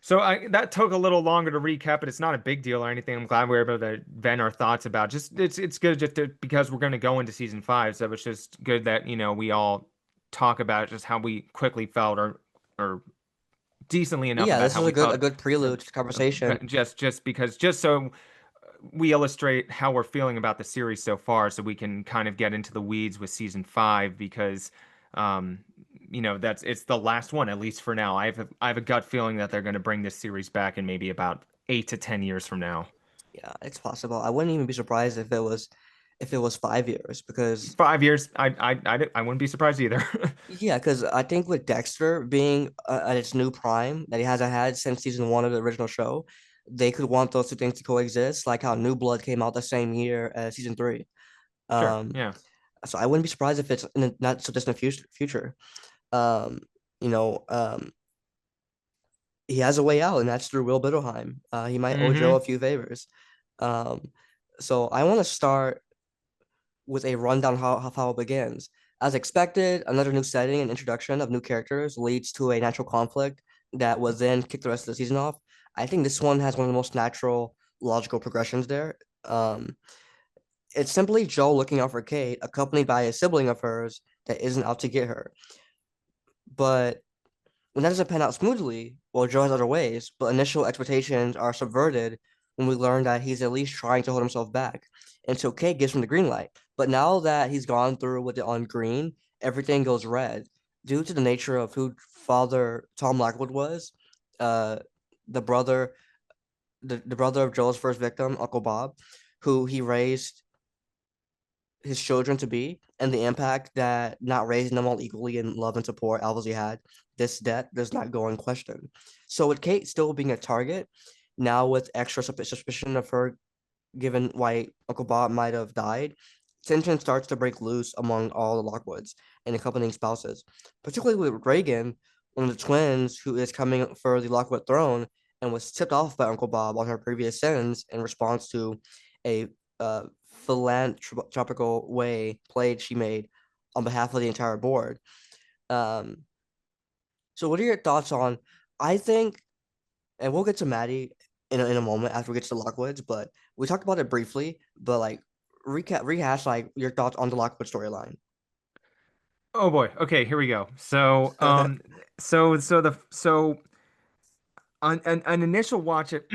So that took a little longer to recap, but it's not a big deal or anything. I'm glad we were able to vent our thoughts about. Just it's good because we're going to go into season five, so it's just good that we all talk about just how we quickly felt or decently enough Yeah, about this how is we a felt. good prelude to conversation. Just because just so we illustrate how we're feeling about the series so far, so we can kind of get into the weeds with season five because um that's it's the last one, at least for now. I have a gut feeling that they're going to bring this series back in maybe about 8 to 10 years from now. Yeah, it's possible. I wouldn't even be surprised if it was 5 years because 5 years, I wouldn't be surprised either. yeah, because I think with Dexter being at its new prime that he hasn't had since season 1 of the original show, they could want those two things to coexist, like how New Blood came out the same year as season 3. Sure, Um, yeah. so I wouldn't be surprised if it's in the not so distant future. Um, you know, he has a way out, and that's through Will Bittelheim. He might owe Joe Mm-hmm. a few favors. Um, so I want to start with a rundown how it begins. As expected, another new setting and introduction of new characters leads to a natural conflict that will then kick the rest of the season off. I think this one has one of the most natural, logical progressions there. Um, it's simply Joe looking out for Kate, accompanied by a sibling of hers that isn't out to get her. But when that doesn't pan out smoothly, well, Joe has other ways, but initial expectations are subverted when we learn that he's at least trying to hold himself back. And so Kate gives him the green light. But now that he's gone through with it on green, everything goes red. Due to the nature of who Father Tom Lockwood was, uh, the brother, the brother of Joel's first victim, Uncle Bob, who he raised his children to be, and the impact that not raising them all equally in love and support obviously had, this debt does not go unquestioned. So with Kate still being a target, now with extra suspicion of her, given why Uncle Bob might have died, tension starts to break loose among all the Lockwoods and accompanying spouses, particularly with Reagan, one of the twins who is coming for the Lockwood throne and was tipped off by Uncle Bob on her previous sins in response to a philanthropical way played she made on behalf of the entire board. Um, so what are your thoughts on? I think, and we'll get to Maddie in a moment after we get to the Lockwoods, but we talked about it briefly. But like rehash like your thoughts on the Lockwood storyline. Oh boy. Okay, here we go. So on an initial watch it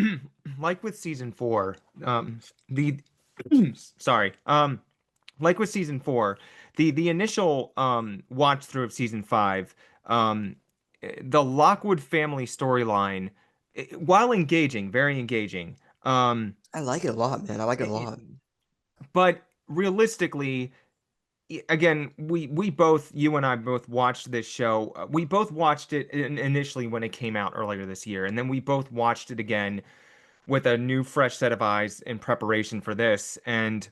like with season four, the sorry, like with season four, the initial watch through of season five, the Lockwood family storyline, while engaging, very engaging, I like it a lot, man. I like it a it- lot. but realistically, again, we both, you and I both watched this show. We both watched it initially when it came out earlier this year, and then we both watched it again with a new, fresh set of eyes in preparation for this. And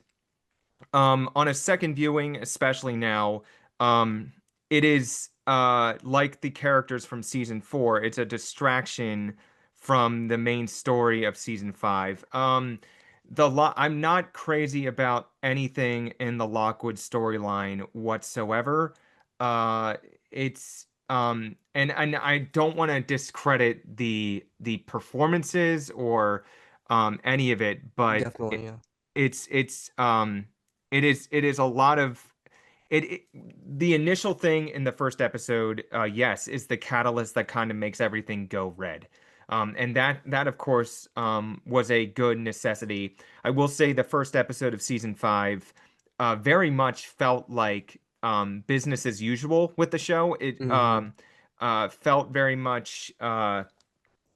on a second viewing, especially now, it is like the characters from season four. It's a distraction from the main story of season five. I'm not crazy about anything in the Lockwood storyline whatsoever. Uh, it's and I don't want to discredit the performances or any of it, but Definitely, yeah. it's it is a lot of it the initial thing in the first episode, yes, is the catalyst that kind of makes everything go red. And that of course was a good necessity. I will say the first episode of season five very much felt like business as usual with the show. It Hmm. felt very much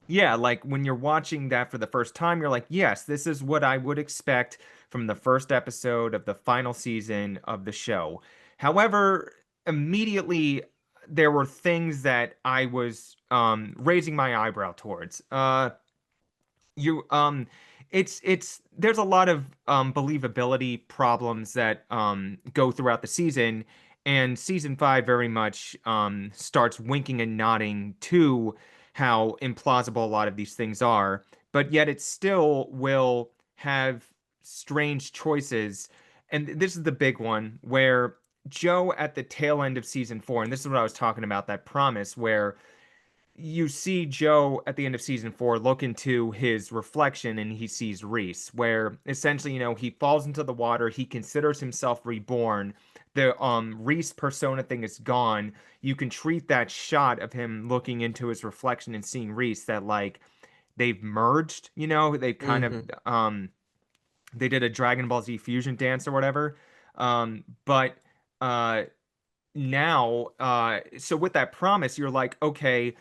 yeah, like when you're watching that for the first time, you're like, yes, this is what I would expect from the first episode of the final season of the show. However, immediately there were things that I was raising my eyebrow towards. You it's there's a lot of believability problems that go throughout the season, and season five very much starts winking and nodding to how implausible a lot of these things are, but yet it still will have strange choices. And this is the big one where Joe at the tail end of season four, and this is what I was talking about, that promise where you see Joe at the end of season 4 look into his reflection and he sees Reese, where essentially, he falls into the water, he considers himself reborn. The Reese persona thing is gone. You can treat that shot of him looking into his reflection and seeing Reese that like they've merged, they've kind of Hmm. they did a Dragon Ball Z fusion dance or whatever. But uh now so with that promise, you're like, okay,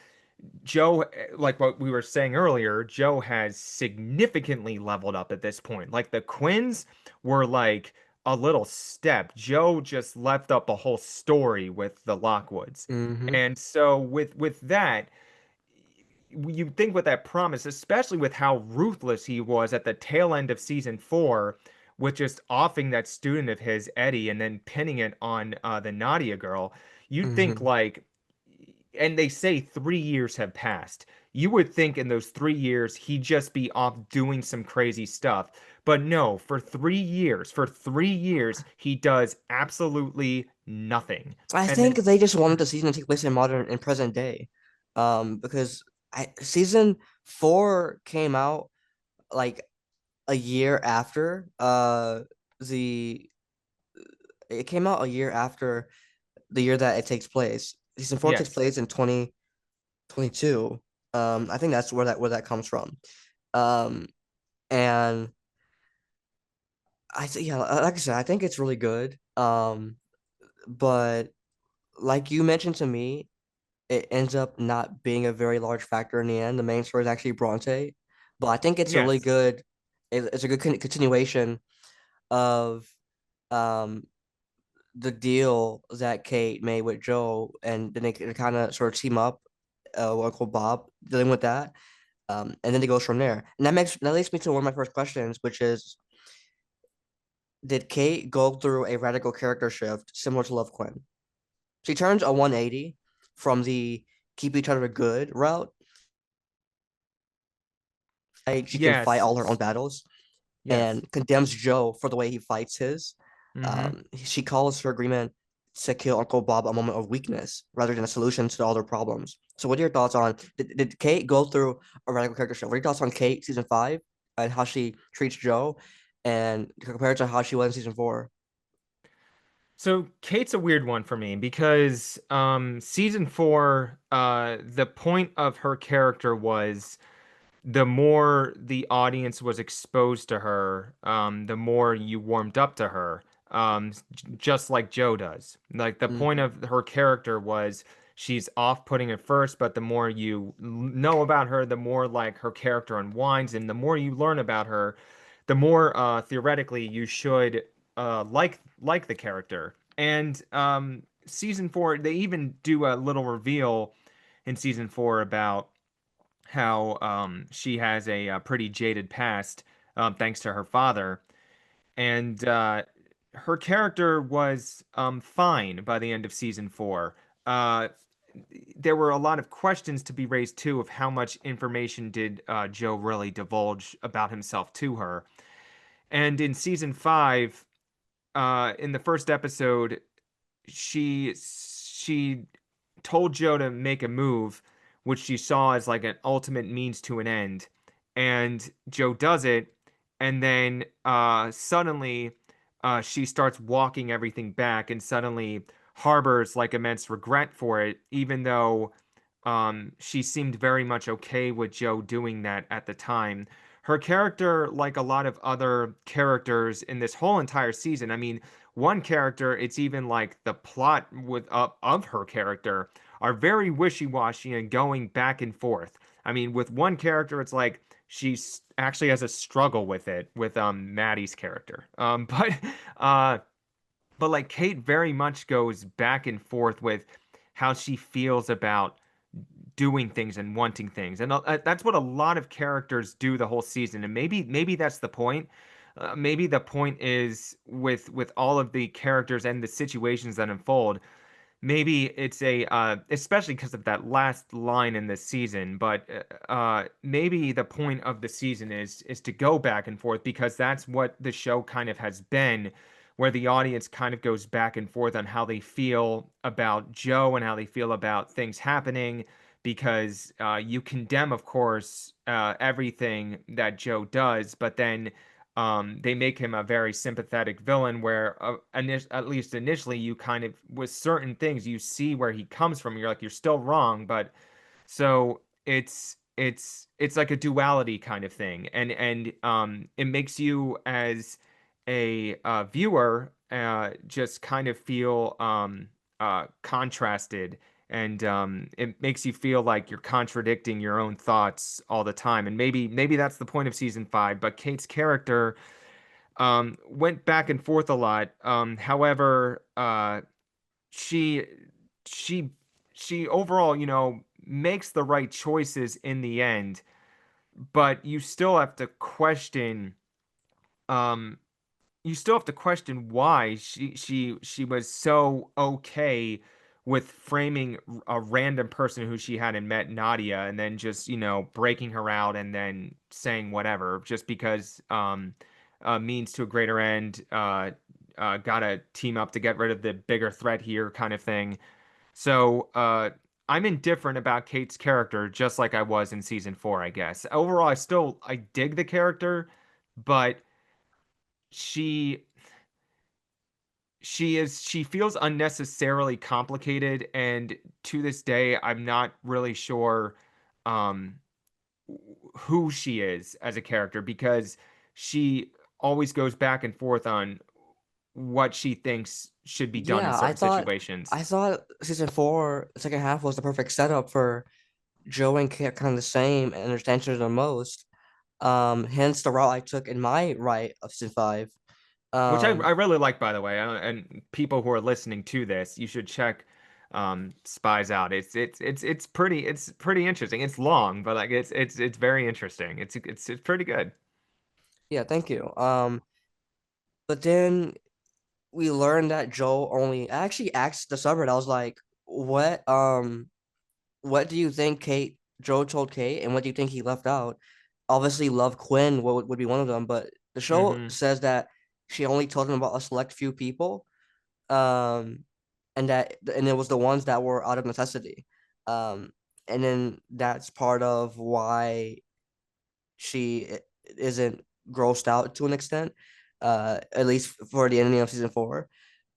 Joe, like what we were saying earlier, Joe has significantly leveled up at this point. Like the Quins were like a little step. Joe just left up a whole story with the Lockwoods. Hmm. And so with that, you think with that promise, especially with how ruthless he was at the tail end of season 4, with just offing that student of his, Eddie, and then pinning it on the Nadia girl, you'd think Hmm. like, and they say 3 years have passed. You would think in those 3 years he'd just be off doing some crazy stuff. But no, for 3 years, he does absolutely nothing. I And think then, they just wanted the season to take place in modern in present day, because season 4 came out like a year after the it came out a year after the year that it takes place. Season 4 takes yes, place in 2022. I think that's where that comes from. Um, and yeah, like I said, I think it's really good. But like you mentioned to me, it ends up not being a very large factor in the end. The main story is actually Bronte, but I think it's a really yes. good. It's a good continuation of um the deal that Kate made with Joe, and then they kind of sort of team up, Uncle Bob dealing with that, and then it goes from there. And that leads me to one of my first questions, which is, did Kate go through a radical character shift similar to Love Quinn? She turns a 180 from the keep each other good route. Like she can fight all her own Yes. battles, Yes. and condemns Joe for the way he fights his. Hmm. She calls her agreement to kill Uncle Bob a moment of weakness rather than a solution to all their problems. So, what are your thoughts on did Kate go through a radical character shift? What are your thoughts on Kate season 5 and how she treats Joe, and compared to how she was in season 4? So Kate's a weird one for me because season 4, the point of her character was the more the audience was exposed to her, the more you warmed up to her, just like Joe does. Like the point Hmm. of her character was she's off-putting at first, but the more you know about her, the more like her character unwinds, and the more you learn about her, the more theoretically you should like the character. And season 4, they even do a little reveal in season 4 about how she has a pretty jaded past thanks to her father. And her character was fine by the end of season 4. Uh, there were a lot of questions to be raised too of how much information did Joe really divulge about himself to her. And in season 5, in the first episode, she told Joe to make a move, which she saw as like an ultimate means to an end. And Joe does it, and then suddenly she starts walking everything back, and suddenly harbors like immense regret for it, even though she seemed very much okay with Joe doing that at the time. Her character, like a lot of other characters in this whole entire season, I mean, one character, it's even like the plot of her character are very wishy-washy and going back and forth. I mean, with one character, it's like she's actually has a struggle with it with Maddie's character. Uh but like Kate very much goes back and forth with how she feels about doing things and wanting things. And that's what a lot of characters do the whole season. And maybe that's the point. Maybe the point is with all of the characters and the situations that unfold. Maybe it's a especially because of that last line in this season, but maybe the point of the season is to go back and forth because that's what the show kind of has been, where the audience kind of goes back and forth on how they feel about Joe and how they feel about things happening because you condemn, of course, everything that Joe does, but then they make him a very sympathetic villain where at least initially you kind of with certain things you see where he comes from. You're like, you're still wrong, but so it's like a duality kind of thing, and it makes you as a viewer just kind of feel contrasted, and it makes you feel like you're contradicting your own thoughts all the time. And maybe that's the point of season five. But Kate's character went back and forth a lot. However, she she she overall, makes the right choices in the end, but um you still have to question why she was so okay with framing a random person who she hadn't met, Nadia, and then just, breaking her out and then saying whatever just because means to a greater end, gotta team up to get rid of the bigger threat here kind of thing. So, I'm indifferent about Kate's character, just like I was in season four, I guess. Overall, I dig the character, but she she feels unnecessarily complicated, and to this day, I'm not really sure um who she is as a character because she always goes back and forth on what she thinks should be done in Yeah, certain situations. I thought season four, second half was the perfect setup for Joe and Kit kind of the same and their tensions the most. Hence the route I took in my right of season five. Which I Um, really like, by the way. And people who are listening to this, you should check Spies out. It's pretty interesting. It's long, but like it's very interesting. It's pretty good. yeah, thank you. But then we learned that Joe only I actually asked the subreddit. I was like, what do you think Joe told Kate, and what do you think he left out? Obviously, Love Quinn would be one of them, but the show Hmm. says that she only told him about a select few people, um, and it was the ones that were out of necessity, um, and then that's part of why she isn't grossed out to an extent, at least for the ending of season four.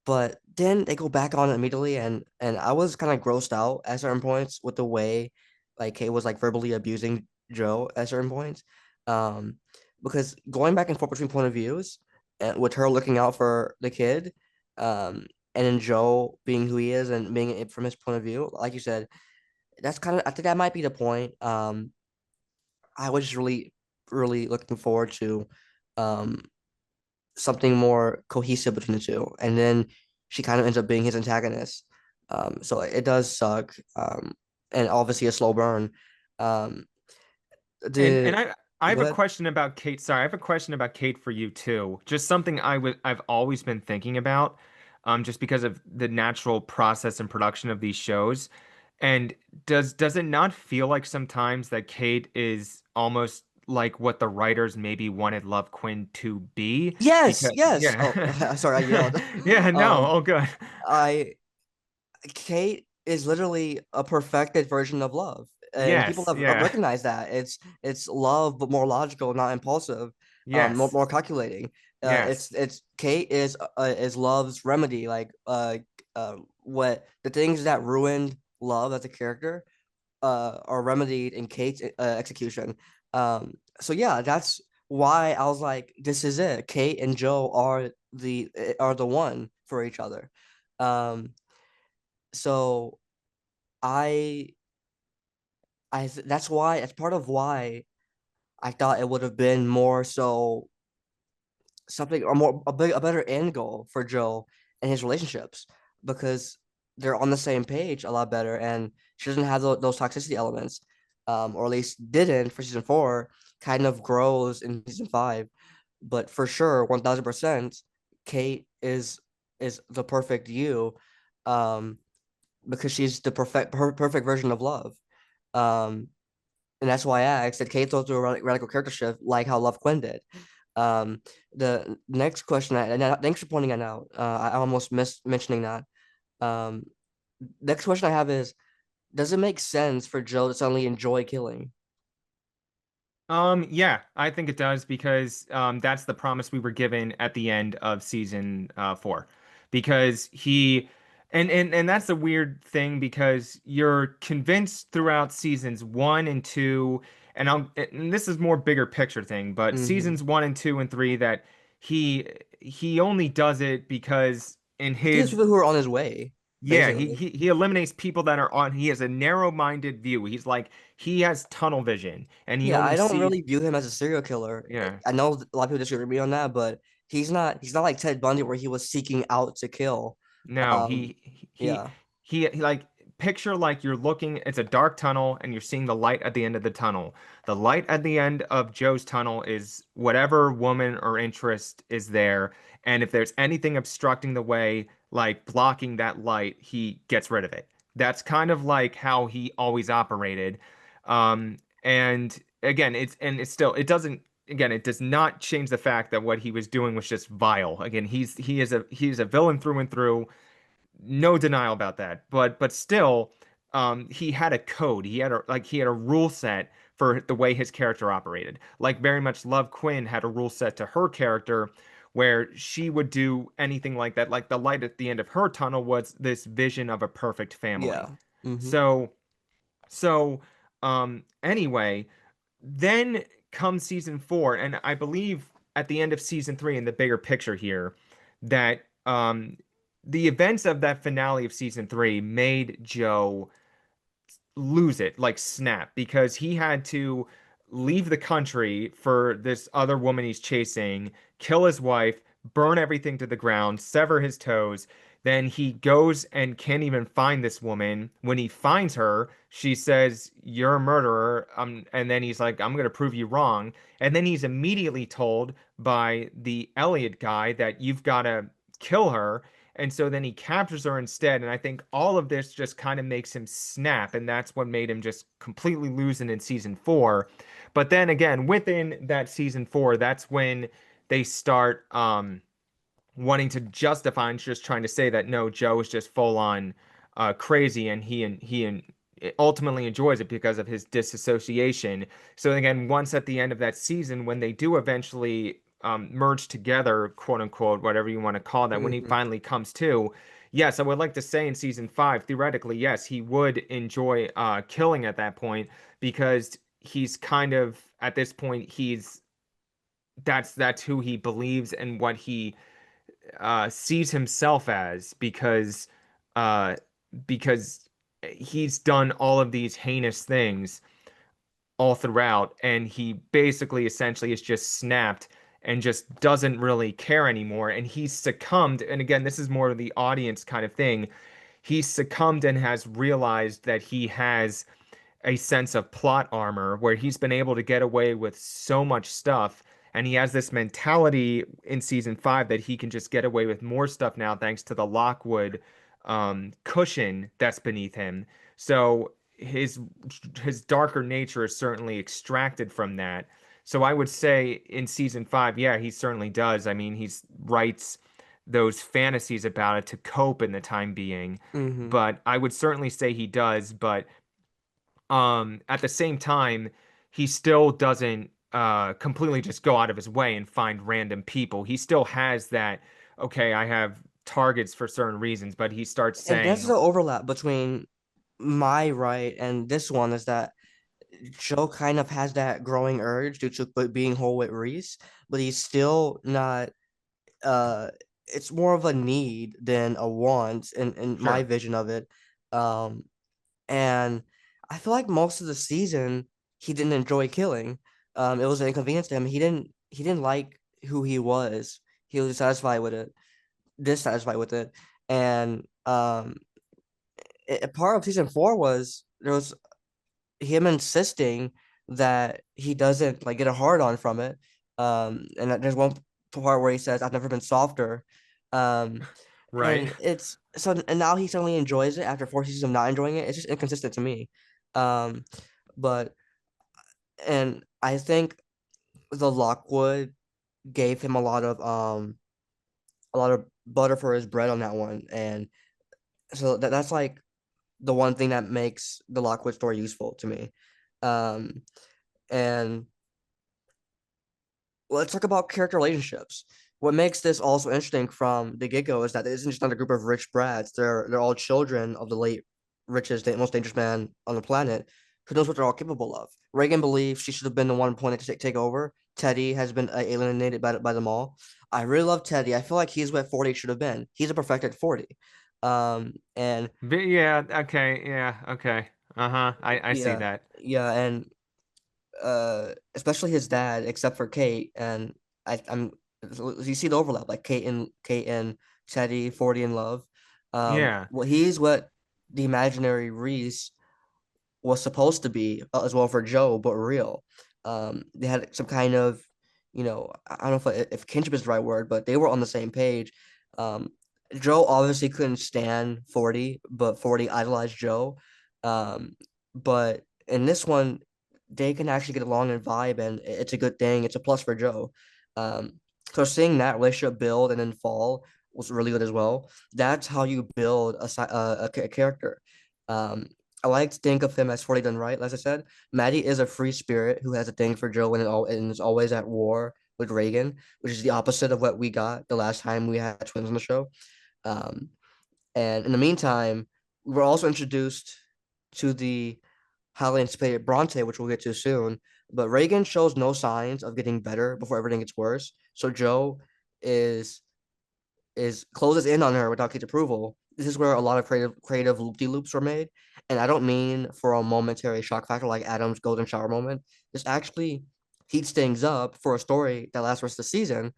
But then they go back on it immediately, and I was kind of grossed out at certain points with the way like Kate was like verbally abusing Joe at certain points. Um, because going back and forth between point of views and with her looking out for the kid, and then Joe being who he is and being it from his point of view, like you said, that's kind of I think that might be the point. I was just really looking forward to um something more cohesive between the two. And then she kind of ends up being his antagonist. So it does suck. And obviously a slow burn. Um, And the I have Go a ahead. question about Kate. Sorry, I have a question about Kate for you too. Just something I've always been thinking about, just because of the natural process and production of these shows. And does it not feel like sometimes that Kate is almost like what the writers maybe wanted Love Quinn to be? Yes, Because yes. yeah, Oh, sorry, I yelled. yeah, no, Um, oh good, I Kate is literally a perfected version of love, and people yes, have yeah, recognized that it's love, but more logical, not impulsive, yes, more calculating. yes, It's Kate is love's remedy, like what the things that ruined love as a character are remedied in Kate's execution. So yeah, that's why I was like, this is it. Kate and Joe are the one for each other. Um, so I that's why it's part of why I thought it would have been more so something or more a better end goal for Joe and his relationships because they're on the same page a lot better and she doesn't have those toxicity elements, or at least didn't for season four, kind of grows in season five. But for sure, 1000%, Kate is the perfect you, um, because she's the perfect version of love. Um, and that's why I asked, did Kate go through a radical character shift like how Love Quinn did? The next question, thanks for pointing that out. I almost missed mentioning that. Um, next question I have is, does it make sense for Joe to suddenly enjoy killing? Yeah, I think it does because that's the promise we were given at the end of season 4. Because he and that's the weird thing because you're convinced throughout seasons 1 and 2 and this is more bigger picture thing, but Mm-hmm. seasons 1 and 2 and 3 that he he only does it because in He kills his people who are on his way, yeah, basically. he eliminates people that are on. He has a narrow-minded view. He's like he has tunnel vision, and he Yeah, only I don't sees. really view him as a serial killer. Yeah, I know a lot of people disagree with me on that, but he's not like Ted Bundy where he was seeking out to kill. no, Um, yeah, he like picture like you're looking. It's a dark tunnel, and you're seeing the light at the end of the tunnel. The light at the end of Joe's tunnel is whatever woman or interest is there, and if there's anything obstructing the way, like blocking that light, he gets rid of it. That's kind of like how he always operated. And again, it's still it doesn't again it does not change the fact that what he was doing was just vile. Again, he's a villain through and through, no denial about that. But still, he had a code. He had a rule set for the way his character operated. Like very much Love Quinn had a rule set to her character where she would do anything like that. Like the light at the end of her tunnel was this vision of a perfect family. yeah. Mm-hmm. So anyway, then comes season 4, and I believe at the end of season 3 in the bigger picture here that the events of that finale of season 3 made Joe lose it, like snap, because he had to leave the country for this other woman he's chasing, kill his wife, burn everything to the ground, sever his toes. Then he goes and can't even find this woman. When he finds her, she says, "You're a murderer." And then he's like, "I'm gonna prove you wrong." And then he's immediately told by the Elliot guy that you've got to kill her. And so then he captures her instead. And I think all of this just kind of makes him snap. And that's what made him just completely lose it in season 4. But then again, within that season 4, that's when they start wanting to justify and just trying to say that no, Joe is just full on crazy and he ultimately enjoys it because of his disassociation. So again, once at the end of that season, when they do eventually merge together, quote unquote, whatever you want to call that, when he Mm-hmm. finally comes to, yes, I would like to say in season 5, theoretically, yes, he would enjoy killing at that point because he's kind of at this point he's that's who he believes and what he sees himself as uh, because he's done all of these heinous things all throughout, and he basically essentially is just snapped and just doesn't really care anymore. And he's succumbed. And again, this is more of the audience kind of thing. He's succumbed and has realized that he has a sense of plot armor where he's been able to get away with so much stuff. And he has this mentality in season 5 that he can just get away with more stuff now thanks to the Lockwood cushion that's beneath him. So his darker nature is certainly extracted from that. So I would say in season 5, yeah, he certainly does. I mean, he's writes those fantasies about it to cope in the time being. Mm-hmm. But I would certainly say he does, but at the same time, he still doesn't completely just go out of his way and find random people. He still has that, okay, I have targets for certain reasons, but he starts And that's the saying, overlap between my right and this one is that Joe kind of has that growing urge due to being whole with Reese, but he's still not uh it's more of a need than a want in my sure, vision of it. Um and I feel like most of the season he didn't enjoy killing. It was an inconvenience to him. He didn't like who he was. He was dissatisfied with it. And a part of season 4 was there was him insisting that he doesn't like get a hard on from it. And that there's one part where he says, "I've never been softer." Um, right? and it's so and now he suddenly enjoys it after 4 seasons of not enjoying it. It's just inconsistent to me. Um, but and I think the Lockwood gave him a lot of butter for his bread on that one, and so that's like the one thing that makes the Lockwood story useful to me. Um, and let's talk about character relationships. What makes this also interesting from the get-go is that it isn't just another group of rich brats. They're all children of the late richest, most dangerous man on the planet who knows what they're all capable of. Reagan believes she should have been the one appointed to take over. Teddy has been alienated by them all. I really love Teddy. I feel like he's what 40 should have been. He's a perfected 40. And Yeah, okay, yeah, okay. Uh-huh. I see yeah, that. yeah, and especially his dad, except for Kate, and I'm you see the overlap, like Kate and Teddy, 40 in love. Yeah. Well, he's what the imaginary Reese was supposed to be as well for Joe, but real. They had some kind of, I don't know if kinship is the right word, but they were on the same page. Um, Joe obviously couldn't stand 40, but 40 idolized Joe. Um, but in this one, they can actually get along and vibe, and it's a good thing. It's a plus for Joe. Um, so seeing that relationship build and then fall was really good as well. That's how you build a character. Um, I like to think of him as 40 done right. As I said, Maddie is a free spirit who has a thing for Joe and is always at war with Reagan, which is the opposite of what we got the last time we had twins on the show. Um, and in the meantime, we were also introduced to the highly anticipated Bronte, which we'll get to soon. But Reagan shows no signs of getting better before everything gets worse. So Joe is closes in on her without Kate's approval. This is where a lot of creative loop-de-loops were made. And I don't mean for a momentary shock factor like Adam's golden shower moment. This actually heats things up for a story that lasts the rest of the season.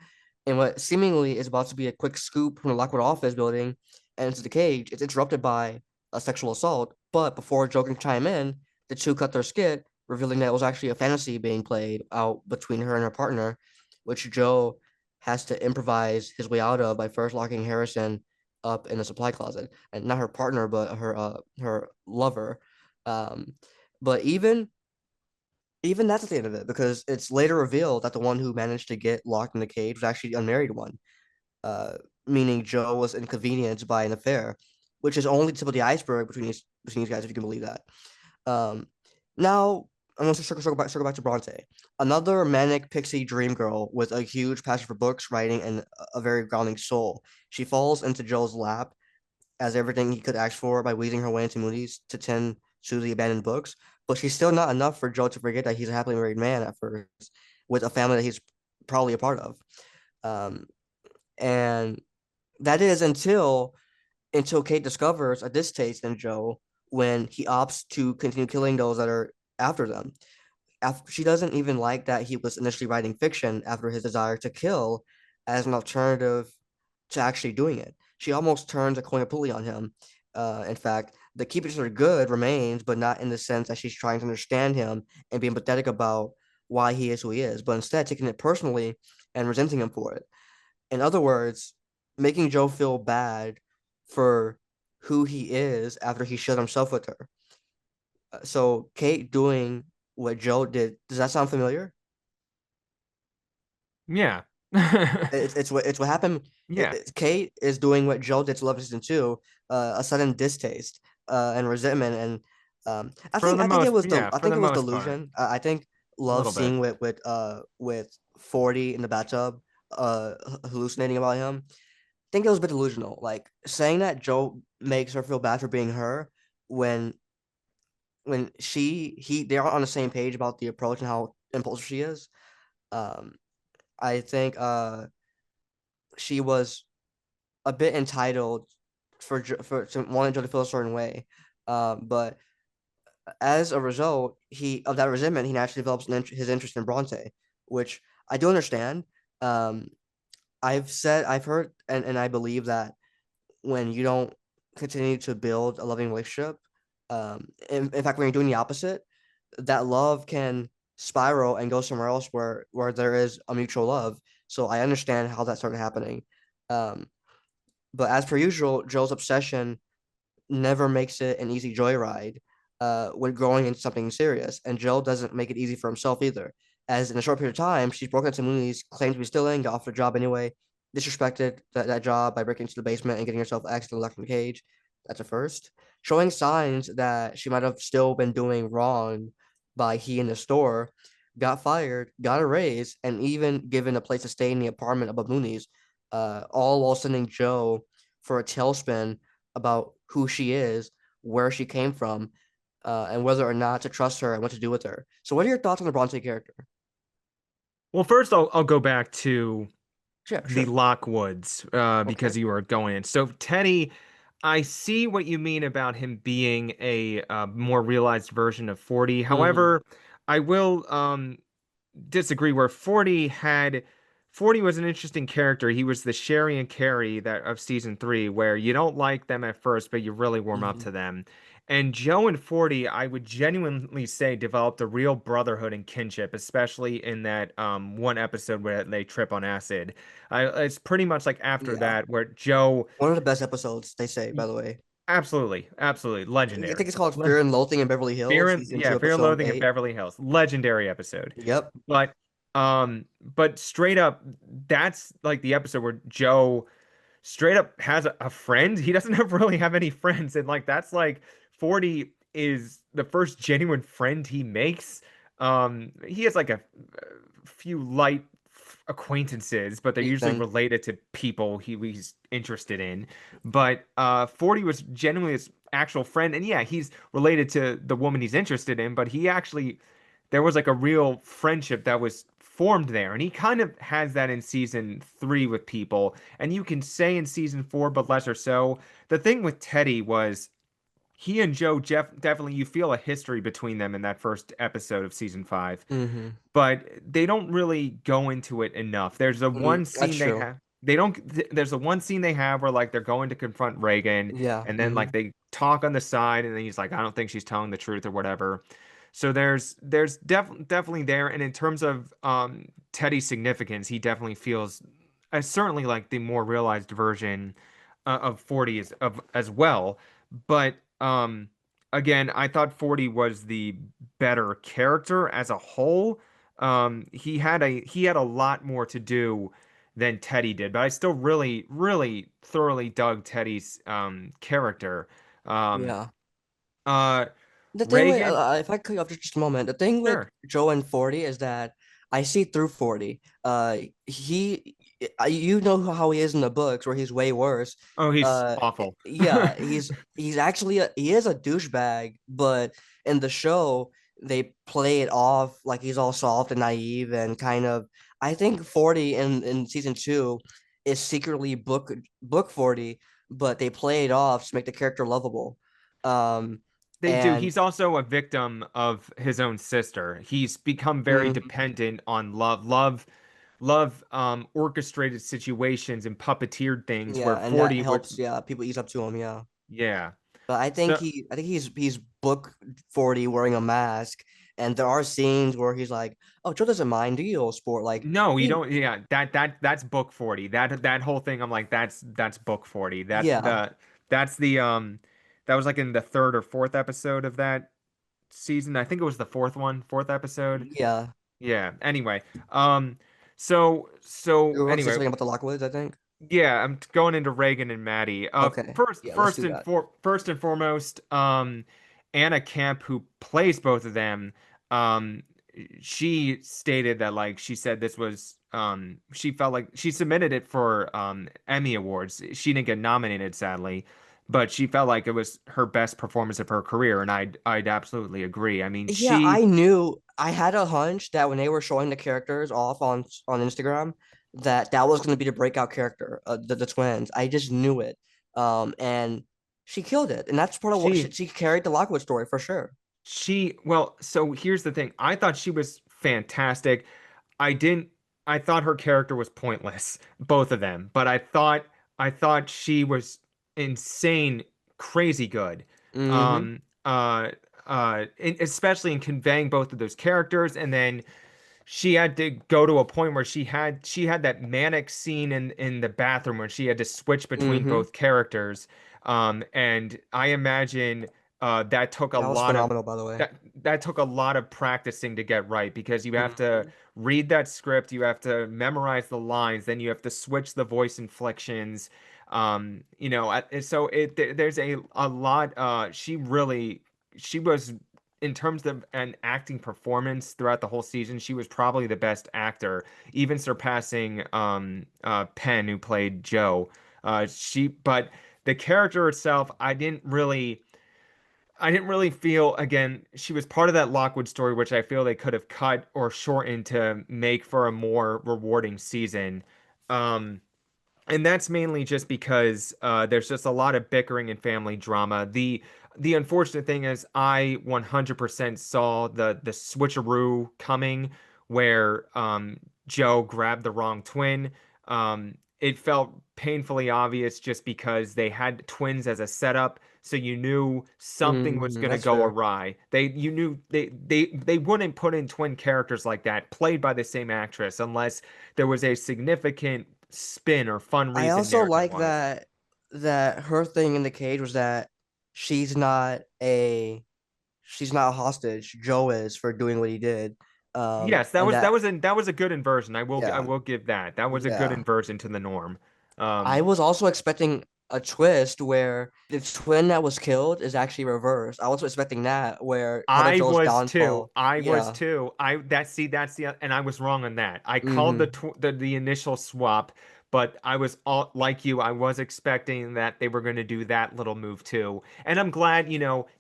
And what seemingly is about to be a quick scoop from the Lockwood office building and into the cage, it's interrupted by a sexual assault. But before Joe can chime in, the two cut their skit, revealing that it was actually a fantasy being played out between her and her partner, which Joe has to improvise his way out of by first locking Harrison up in a supply closet, and not her partner, but her lover. Um, but even that's at the end of it because it's later revealed that the one who managed to get locked in the cage was actually the unmarried one, uh, meaning Joe was inconvenienced by an affair, which is only the tip of the iceberg between these guys, if you can believe that. Um, Now I'm going to circle back to Bronte, another manic pixie dream girl with a huge passion for books, writing, and a very grounding soul. She falls into Joe's lap as everything he could ask for by weaving her way into movies to tend to the abandoned books. But she's still not enough for Joe to forget that he's a happily married man at first, with a family that he's probably a part of. Um, and that is until Kate discovers a distaste in Joe when he opts to continue killing those that are after them. After, she doesn't even like that he was initially writing fiction after his desire to kill as an alternative to actually doing it. She almost turns a coin completely on him. In fact, the keepers are good remains, but not in the sense that she's trying to understand him and being pathetic about why he is who he is, but instead taking it personally and resenting him for it. In other words, making Joe feel bad for who he is after he shut himself with her. So Kate doing what Joe did, does that sound familiar? Yeah. It's what happened. Yeah. Kate is doing what Joe did to Love Season 2, a sudden distaste and resentment, and I think it was For the most part. delusion. I think A Love little bit. seeing with 40 in the bathtub, hallucinating about him. I think it was a bit delusional. Like saying that Joe makes her feel bad for being her when they aren't on the same page about the approach and how impulsive she is. Um, I think she was a bit entitled for to wanting Joe to feel a certain way. But as a result, he of that resentment, he naturally develops his interest in Bronte, which I do understand. Um, I've heard, and I believe that when you don't continue to build a loving relationship, in fact, when you're doing the opposite, that love can spiral and go somewhere else where there is a mutual love. So I understand how that started happening. Um, but as per usual, Joe's obsession never makes it an easy joyride when growing into something serious. And Joe doesn't make it easy for himself either. As in a short period of time, she's broken into movies, claimed to be stealing, got offered a job anyway, disrespected that job by breaking into the basement and getting herself accidentally locked in the cage. That's a first. Showing signs that she might have still been doing wrong by he in the store, got fired, got a raise, and even given a place to stay in the apartment above Mooney's, all while sending Joe for a tailspin about who she is, where she came from, and whether or not to trust her and what to do with her. So, what are your thoughts on the Bronte character? Well, first I'll go back to Yeah, the sure. Lockwoods, Okay. because you were going in. So Teddy, I see what you mean about him being a more realized version of 40. Mm-hmm. However, I will disagree where 40 was an interesting character. He was the Sherry and Carrie that of season 3, where you don't like them at first, but you really warm up Mm-hmm. to them. And Joe and 40, I would genuinely say, developed a real brotherhood and kinship, especially in that one episode where they trip on acid. It's pretty much like after Yeah. that where Joe, One of the best episodes, they say, by the way. absolutely I think legendary. it's called Fear and Loathing in Beverly Hills, season two, Fear and episode Loathing in 8. Beverly Hills. Legendary episode. Yep. But but straight up, that's like the episode where Joe straight up has a friend. He doesn't have really have any friends, and like that's like 40 is the first genuine friend he makes. He has like a few light acquaintances, but they're usually Ethan. related to people he's interested in. But 40 was genuinely his actual friend, and yeah, he's related to the woman he's interested in, but he actually there was like a real friendship that was formed there, and he kind of has that in season 3 with people, and you can say in season 4, but less or so. The thing with Teddy was he and Joe definitely you feel a history between them in that first episode of season 5, Mm-hmm. but they don't really go into it enough. There's a Mm, one that's scene they true. have. They don't. There's a one scene they have where like they're going to confront Reagan, Yeah. and then Mm-hmm. like they talk on the side, and then he's like, "I don't think she's telling the truth or whatever." So there's definitely there, and in terms of Teddy's significance, he definitely feels certainly like the more realized version of 40 is of as well. But again, I thought 40 was the better character as a whole. He had a lot more to do than Teddy did, but I still really thoroughly dug Teddy's character. Um, Yeah. uh, The thing with, Reagan, if I cut you off just a moment, the thing with sure. Joe and 40 is that I see through 40. You know how he is in the books, where he's way worse. Oh, he's Uh, awful. yeah, he's actually he is a douchebag, but in the show they play it off like he's all soft and naive and kind of. I think 40 in season 2 is secretly book 40, but they play it off to make the character lovable. Um, They do. and He's also a victim of his own sister. He's become very mhm, dependent on love orchestrated situations and puppeteered things where yeah, and that 40 would, helps. Yeah, people ease up to him. Yeah, yeah. but So I think he's book 40 wearing a mask, and there are scenes where he's like, "Oh, Joe doesn't mind, do you, sport?" Like no, you he, don't. Yeah, that's book 40. That whole thing, I'm like, that's book 40. yeah, That's the that was like in the third or fourth episode of that season. I think it was the fourth episode. yeah. Yeah. Anyway, um, so You want to say anyway, something about the Lockwoods? I think. yeah, I'm going into Reagan and Maddie. Okay, yeah, let's do that. First and foremost, Anna Camp, who plays both of them, um, she stated that like she said this was she felt like she submitted it for Emmy Awards. She didn't get nominated, sadly, but she felt like it was her best performance of her career, and I'd absolutely agree. I mean, Yeah, she I knew. I had a hunch that when they were showing the characters off on Instagram, that that was going to be the breakout character, the twins. I just knew it. And she killed it, and that's part of what she she carried the Lockwood story for sure. well, so here's the thing. I thought she was fantastic. I didn't I thought her character was pointless, both of them, but I thought she was insane, crazy good. Mm-hmm. Um especially in conveying both of those characters, and then she had to go to a point where she had that manic scene in the bathroom where she had to switch between Mm-hmm. both characters. And I imagine that took a That was lot of phenomenal, by the way. that took a lot of practicing to get right, because you have to Mm-hmm. read that script, you have to memorize the lines, then you have to switch the voice inflections. So there's a lot. She was, in terms of an acting performance throughout the whole season, she was probably the best actor, even surpassing Penn, who played Joe. But the character itself, I didn't really feel, again, she was part of that Lockwood story, which I feel they could have cut or shortened to make for a more rewarding season. Um, and that's mainly just because there's just a lot of bickering and family drama. The unfortunate thing is I 100% saw the switcheroo coming, where Joe grabbed the wrong twin. It felt painfully obvious just because they had twins as a setup, so you knew something was Hmm. going to That's go fair. awry. You knew they wouldn't put in twin characters like that played by the same actress unless there was a significant spin or fun I reason also narrative like wise. that her thing in the cage was that she's not a she's not a hostage. Joe is for doing what he did. Yes, And that that was a good inversion. I yeah, will give that. That was a good yeah. inversion to the norm. I Um, was also expecting a twist where the twin that was killed is actually reversed. I was expecting that where part of I Joe's was too. downfall. I was Yeah. too. That's the, and I was wrong on that. I called Mm-hmm. the initial swap, but I was all like you. I was expecting that they were going to do that little move too. And I'm glad,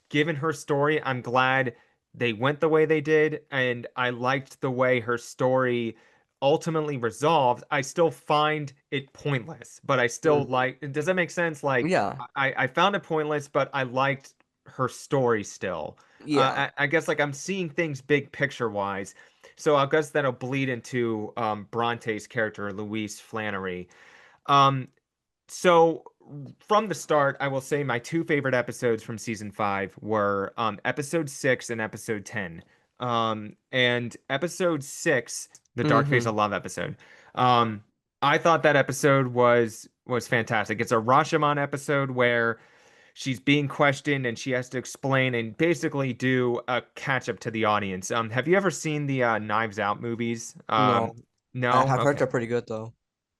given her story, I'm glad they went the way they did, and I liked the way her story ultimately resolved. I still find it pointless, but I still Mm-hmm. like. Does that make sense? Like Yeah. I found it pointless, but I liked her story still. Yeah. I guess like I'm seeing things big picture wise. So I guess that'll bleed into Bronte's character, Louise Flannery. Um, so from the start, I will say my two favorite episodes from season five were episode 6 and episode 10. And episode 6, the Dark Phase Mm-hmm. of Love episode. Um, I thought that episode was fantastic. It's a Rashomon episode where she's being questioned and she has to explain and basically do a catch up to the audience. Have you ever seen the Knives Out movies? No. No? I've heard Okay. they're pretty good though.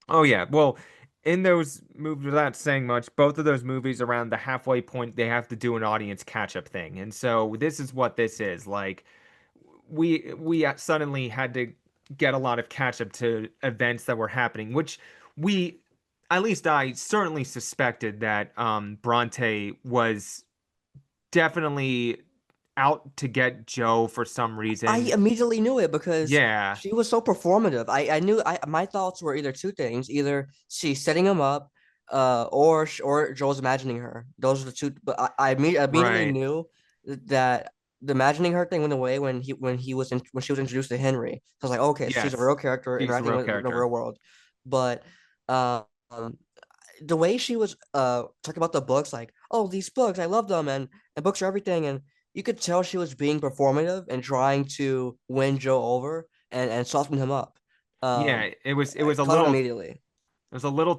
Oh yeah. Well, in those movies, without saying much, both of those movies around the halfway point, they have to do an audience catch up thing. And so this is what this is. Like we suddenly had to get a lot of catch up to events that were happening, which we, at least I certainly suspected that Bronte was definitely out to get Joe for some I reason. immediately knew it because Yeah, she was so performative. I knew my thoughts were either two things: either she's setting him up, or Joel's imagining her. Those are the two. But immediately right. knew that the imagining her thing went away when she was introduced to Henry. So I was like, okay, so she's a Yes, real character she's a interacting real with the character. real world. But um, the way she was talking about the books, like, oh, these books, I love them, and books are everything, and you could tell she was being performative and trying to win Joe over and soften him up. Um, Yeah, it I was a caught on little immediately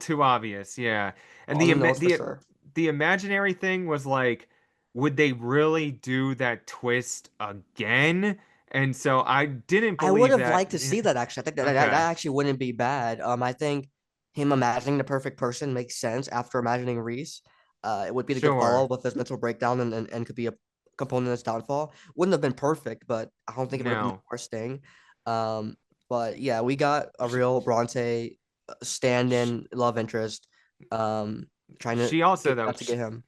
too obvious. Yeah, and on the nose for sure. the imaginary thing was like, would they really do that twist again? And so I didn't I would believe have that. liked to see that actually. I think that Okay, actually wouldn't be bad. I think him imagining the perfect person makes sense after imagining Reese. It would be the good follow sure. with his mental breakdown and could be a component of his downfall. Wouldn't have been perfect, but I don't think it would have been the No. worst thing. Um, but yeah, we got a real Bronte stand-in love interest. Um, trying to She also get though, out to get him.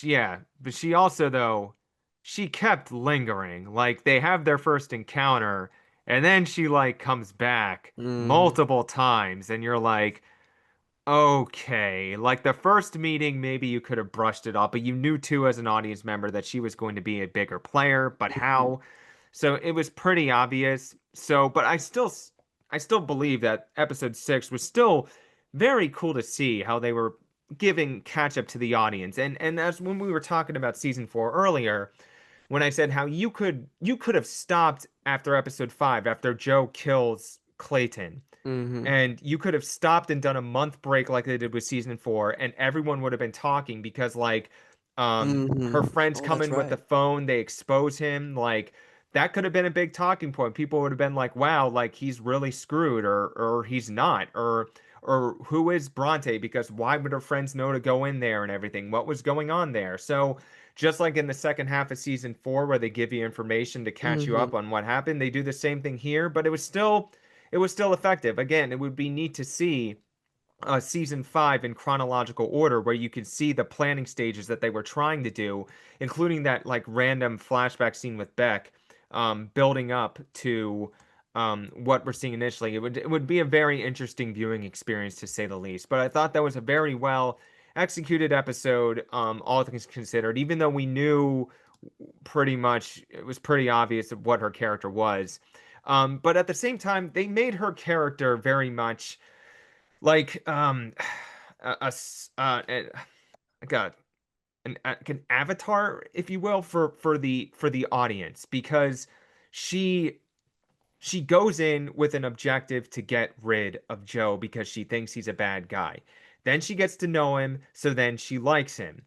yeah, but she also though, she kept lingering. Like they have their first encounter, and then she like comes back Hmm. multiple times, and you're like, okay, like the first meeting, maybe you could have brushed it off, but you knew too as an audience member that she was going to be a bigger player, but Hmm. how? So it was pretty obvious. So, but I still believe that episode 6 was still very cool to see how they were giving catch up to the audience. And as when we were talking about season 4 earlier, when I said how you could have stopped after episode 5 after Joe kills Clayton, Hmm. and you could have stopped and done a month break like they did with season 4, and everyone would have been talking because like her Hmm. friends Oh, come that's in with the right. phone, they expose him, like that could have been a big talking point. People would have been like, wow, like he's really screwed, or he's not, or who is Bronte? Because why would her friends know to go in there and everything? What was going on there? So just like in the second half of season 4, where they give you information to catch you Hmm. up on what happened, they do the same thing here, but it was still effective. Again, it would be neat to see season 5 in chronological order where you could see the planning stages that they were trying to do, including that like random flashback scene with Beck, building up to what we're seeing initially. It would be a very interesting viewing experience, to say the least. But I thought that was a very well executed episode, all things considered, even though we knew pretty much, it was pretty obvious of what her character was. But at the same time, they made her character very much like a like an avatar, if you will, for the audience, because she she goes in with an objective to get rid of Joe because she thinks he's a bad guy. Then she gets to know him, so then she likes him.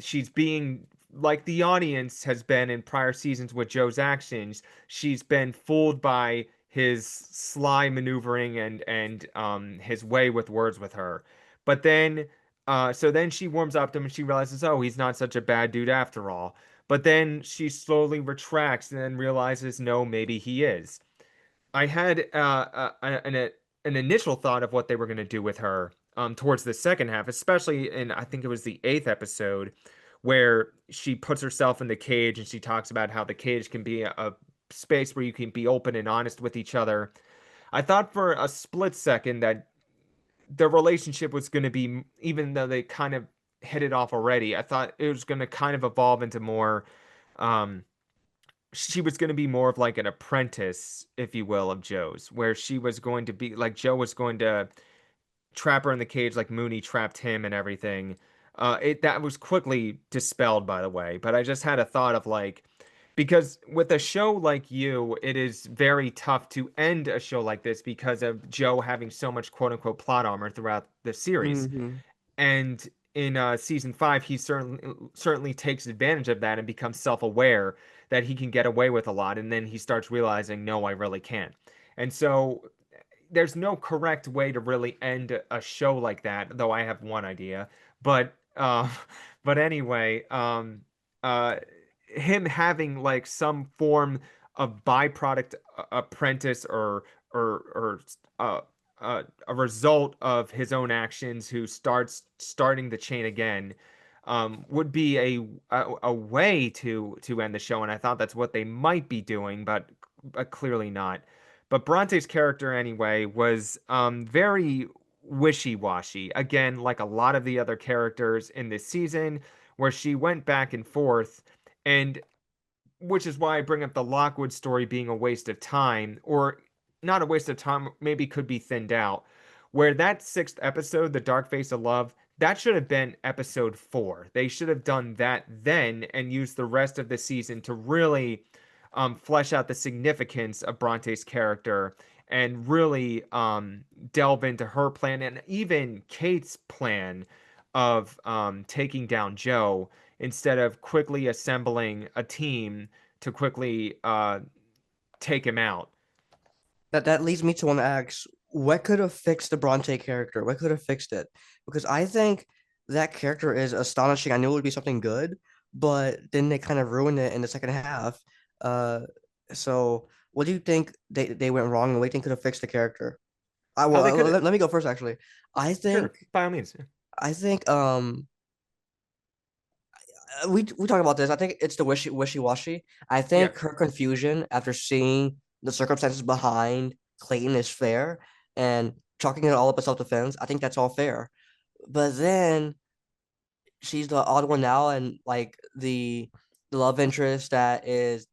She's being like the audience has been in prior seasons with Joe's actions. She's been fooled by his sly maneuvering and his way with words with her. But then, so then she warms up to him and she realizes, oh, he's not such a bad dude after all. But then she slowly retracts and then realizes, no, maybe he is. I had an initial thought of what they were going to do with her towards the second half, especially in, I think it was the eighth episode, where she puts herself in the cage and she talks about how the cage can be a space where you can be open and honest with each other. I thought for a split second that the relationship was going to be, even though they kind of hit it off already, I thought it was going to kind of evolve into more. Um, she was going to be more of like an apprentice, if you will, of Joe's, where she was going to be like Joe was going to trap her in the cage like Mooney trapped him and everything. It that was quickly dispelled, by the way. But I just had a thought of like, because with a show like You, it is very tough to end a show like this because of Joe having so much quote unquote plot armor throughout the series. Hmm. And in season 5, he certainly takes advantage of that and becomes self-aware that he can get away with a lot, and then he starts realizing, no, I really can't. And so there's no correct way to really end a show like that, though I have one idea. But but anyway, uh him having like some form of byproduct apprentice or a result of his own actions, who starting the chain again, would be a way to end the show, and I thought that's what they might be doing, but clearly not. But Bronte's character, anyway, was very wishy-washy. Again, like a lot of the other characters in this season, where she went back and forth, and which is why I bring up the Lockwood story being a waste of time, or not a waste of time, maybe could be thinned out. Where that sixth episode, The Dark Face of Love, that should have been episode 4. They should have done that then and used the rest of the season to really flesh out the significance of Bronte's character and really delve into her plan and even Kate's plan of taking down Joe, instead of quickly assembling a team to quickly take him out. That leads me to want to ask, what could have fixed the Bronte character? What could have fixed it? Because I think that character is astonishing. I knew it would be something good, but then they kind of ruined it in the second half. Uh, so what do you think they went wrong, and what do you think could have fixed the character? I Oh, will they could. let me go first, actually. I Sure, think by all means. I think we talk about this. I think it's the wishy-washy. I Yeah. think her confusion after seeing the circumstances behind Clayton is fair, and chalking it all up as self-defense. I think that's all fair. But then she's the odd one now, and like the love interest that is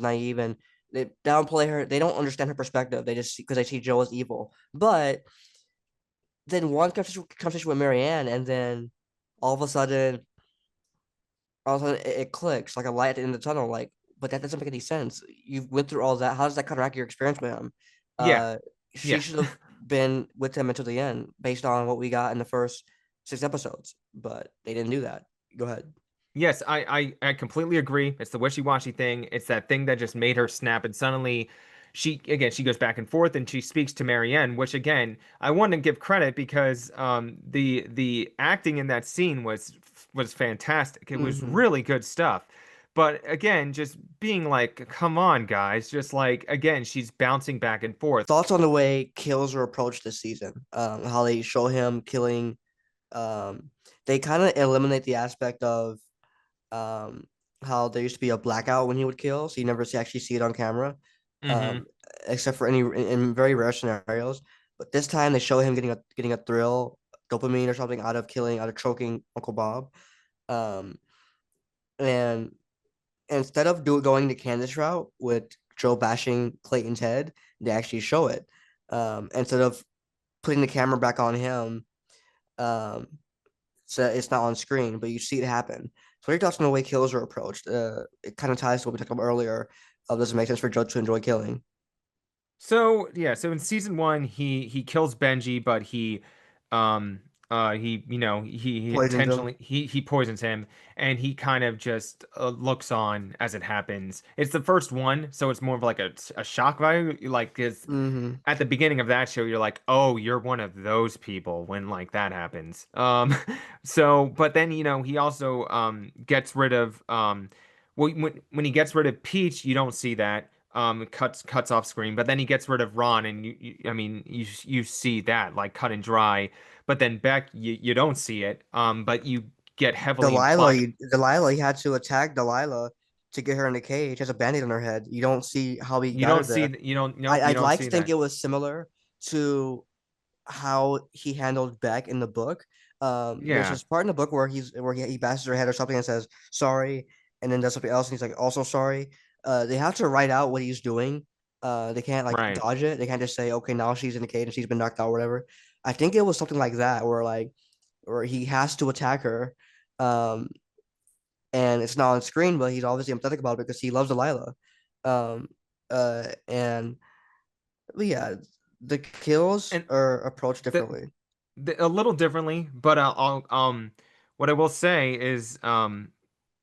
naive, and they downplay her. They don't understand her perspective. They just because they see Joe as evil. But then one conversation with Marianne, and then all of a sudden it clicks like a light at the end of the tunnel. Like, but that doesn't make any sense. You've went through all that. How does that counteract your experience with him? Yeah. Uh, she Yeah. should have been with him until the end, based on what we got in the first 6 episodes. But they didn't do that. Go ahead. Yes, I completely agree. It's the wishy-washy thing. It's that thing that just made her snap, and suddenly she goes back and forth and she speaks to Marianne, which again I want to give credit because the acting in that scene was fantastic. It was Hmm. really good stuff. But again, just being like, come on, guys, just like again, she's bouncing back and forth. Thoughts on the way kills were approached this season? How they show him killing. Um, they kind of eliminate the aspect of um how there used to be a blackout when he would kill, so you never actually see it on camera, Hmm. um, except for in very rare scenarios. But this time they show him getting a thrill, dopamine or something out of killing, out of choking Uncle Bob. Um, and instead of going the Candace route with Joe bashing Clayton's head, they actually show it. Instead of putting the camera back on him, um, so it's not on screen, but you see it happen. So what are your thoughts on the way kills are approached? It kind of ties to what we talked about earlier. Does it make sense for Joe to enjoy killing? So yeah, so in season one, he kills Benji, but um, he he Poisons him. intentionally he poisons him, and he kind of just looks on as it happens. It's the first one, so it's more of like a shock value. Like it's Hmm. at the beginning of that show, you're like, oh, you're one of those people when like that happens. So but then he also gets rid of well when he gets rid of Peach, you don't see that cuts off screen, but then he gets rid of Ron, and I mean you see that like cut and dry, but then Beck you don't see it, but you get heavily implied. Delilah, he had to attack Delilah to get her in the cage. She has a band-aid on her head. You don't see how he You got don't her see there. you don't nope you I'd don't like to see think that. it was similar to how he handled Beck in the book. There's Yeah, this part in the book where he bashes her head or something and says sorry, and then does something else, and he's like also sorry. They have to write out what he's doing. They can't like right. dodge it. They can't just say, okay, now she's in the cage and she's been knocked out, or whatever. I think it was something like that, where he has to attack her, um, and it's not on screen, but he's obviously empathetic about it because he loves Delilah. Um, and but yeah, the kills And are approached the differently. a little differently, but what I will say is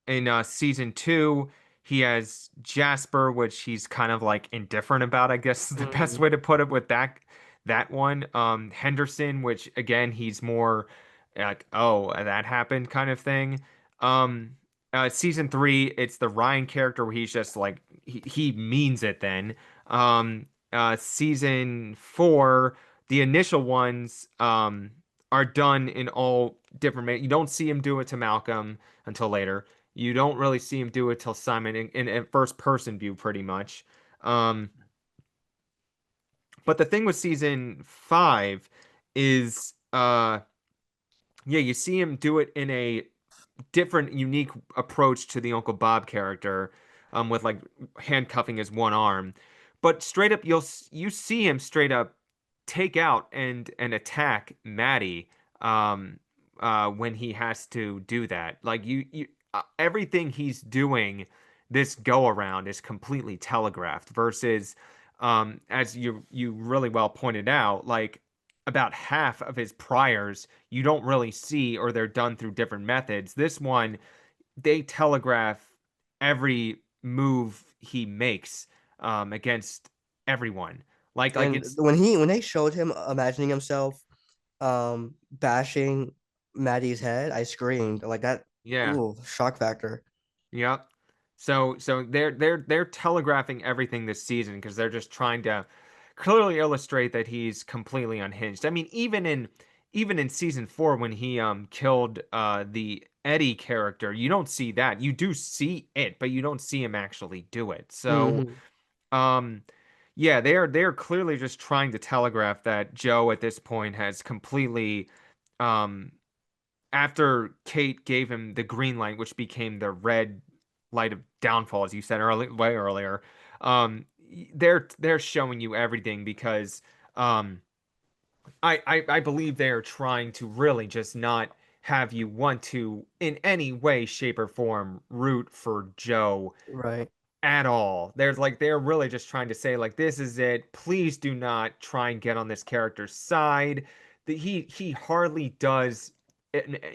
in season two he has Jasper, which he's kind of like indifferent about, I guess is the best Mhm. way to put it with that one. Henderson, which again he's more like, oh, that happened kind of thing. Um Season three, it's the Ryan character where he's just like he means it then. Season four, the initial ones are done in all different you don't see him do it to Malcolm until later. You don't really see him do it till Simon in a first person view pretty much. Um, but the thing with season five is yeah, you see him do it in a different, unique approach to the Uncle Bob character, with like handcuffing his one arm. But straight up, you see him straight up take out and attack Maddie, um, when he has to do that. Like everything he's doing this go around is completely telegraphed. Versus, as you really well pointed out, like about half of his priors you don't really see, or they're done through different methods. This one, they telegraph every move he makes against everyone. Like And it's when they showed him imagining himself bashing Maddie's head, I screamed like that. yeah, Ooh, shock factor. yeah. So they're telegraphing everything this season because they're just trying to clearly illustrate that he's completely unhinged. I mean, even in season four when he killed the Eddie character, you don't see that. You do see it, but you don't see him actually do it. So Hmm. um yeah, they're clearly just trying to telegraph that Joe at this point has completely um after Kate gave him the green light, which became the red light of downfall, as you said way earlier, they're showing you everything because um, I believe they are trying to really just not have you want to in any way, shape, or form root for Joe Right. at all. They're really just trying to say like this is it. Please do not try and get on this character's side. That he hardly does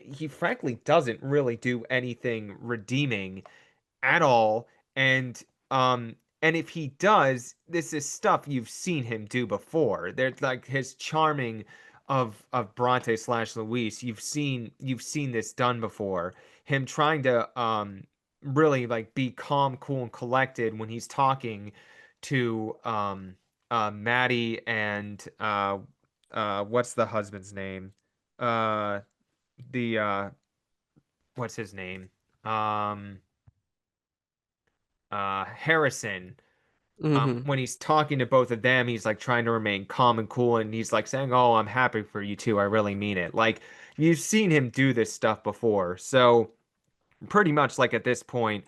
he frankly doesn't really do anything redeeming at all. And And if he does, this is stuff you've seen him do before. There's like his charming of Bronte slash Luis. You've seen this done before. Him trying to really like be calm, cool, and collected when he's talking to Maddie and what's the husband's name? Uh the what's his name? Um Harrison. Hmm. When he's talking to both of them, he's like trying to remain calm and cool, and he's like saying, "Oh, I'm happy for you too. I really mean it." Like you've seen him do this stuff before, so pretty much like at this point,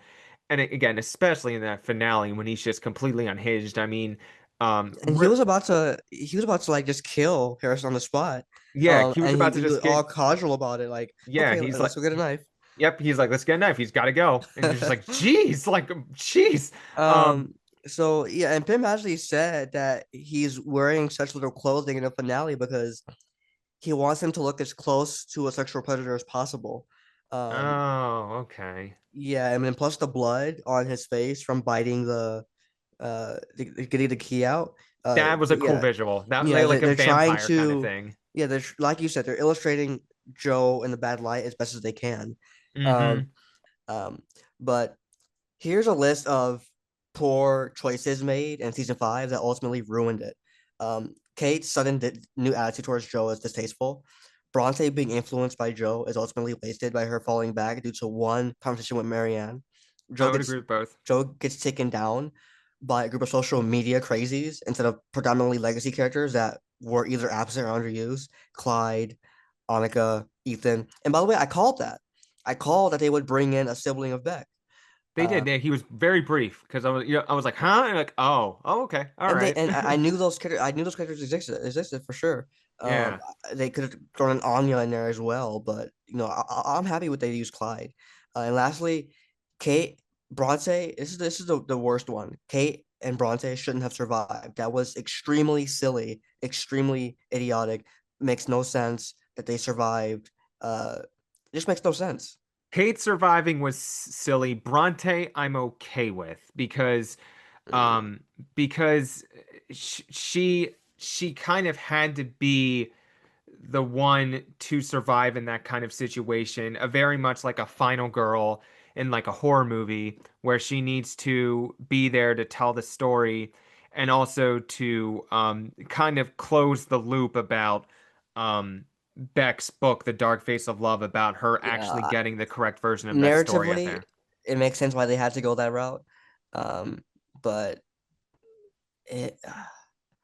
and again, especially in that finale when he's just completely unhinged. I mean, And he was about to like just kill Harrison on the spot. yeah, he was And about to he was just all get, casual about it, like, yeah, okay, he's like, let's go get a knife. yep, he's like, let's get a knife. He's got to go, and you're just like, geez, like, jeez, um, Um, so yeah, and Pim actually said that he's wearing such little clothing in the finale because he wants him to look as close to a sexual predator as possible. Um, oh, okay. yeah, and then plus the blood on his face from biting getting the key out. That was a cool Yeah, visual. That yeah, like a they're trying vampire kind of to, thing. yeah, they're like you said, they're illustrating Joe in the bad light as best as they can. Mm-hmm. Um, um, but here's a list of poor choices made in season five that ultimately ruined it. Kate's sudden new attitude towards Joe is distasteful. Bronte being influenced by Joe is ultimately wasted by her falling back due to one conversation with Marianne. Joe I would gets agree with both. Joe gets taken down by a group of social media crazies instead of predominantly legacy characters that were either absent or underused. Clyde, Annika, Ethan. And by the way, I called that. I called that they would bring in a sibling of Beck. They Uh, did. He was very brief because I was like, huh? And like, oh, okay, all and they right. and I knew those characters. I knew those characters existed for sure. Um, Yeah. they could have thrown an Anya in there as well, but I'm happy with they used Clyde. And lastly, Kate Bronte. This is the worst one. Kate and Bronte shouldn't have survived. That was extremely silly, extremely idiotic. Makes no sense that they survived. It just makes no sense. Kate surviving was silly. Bronte, I'm okay with Mm, um, because she kind of had to be the one to survive in that kind of situation, a very much like a final girl in like a horror movie where she needs to be there to tell the story and also to kind of close the loop about Beck's book, The Dark Face of Love, about her actually yeah, getting the correct version of that story at narratively, there. it makes sense why they had to go that route. But it,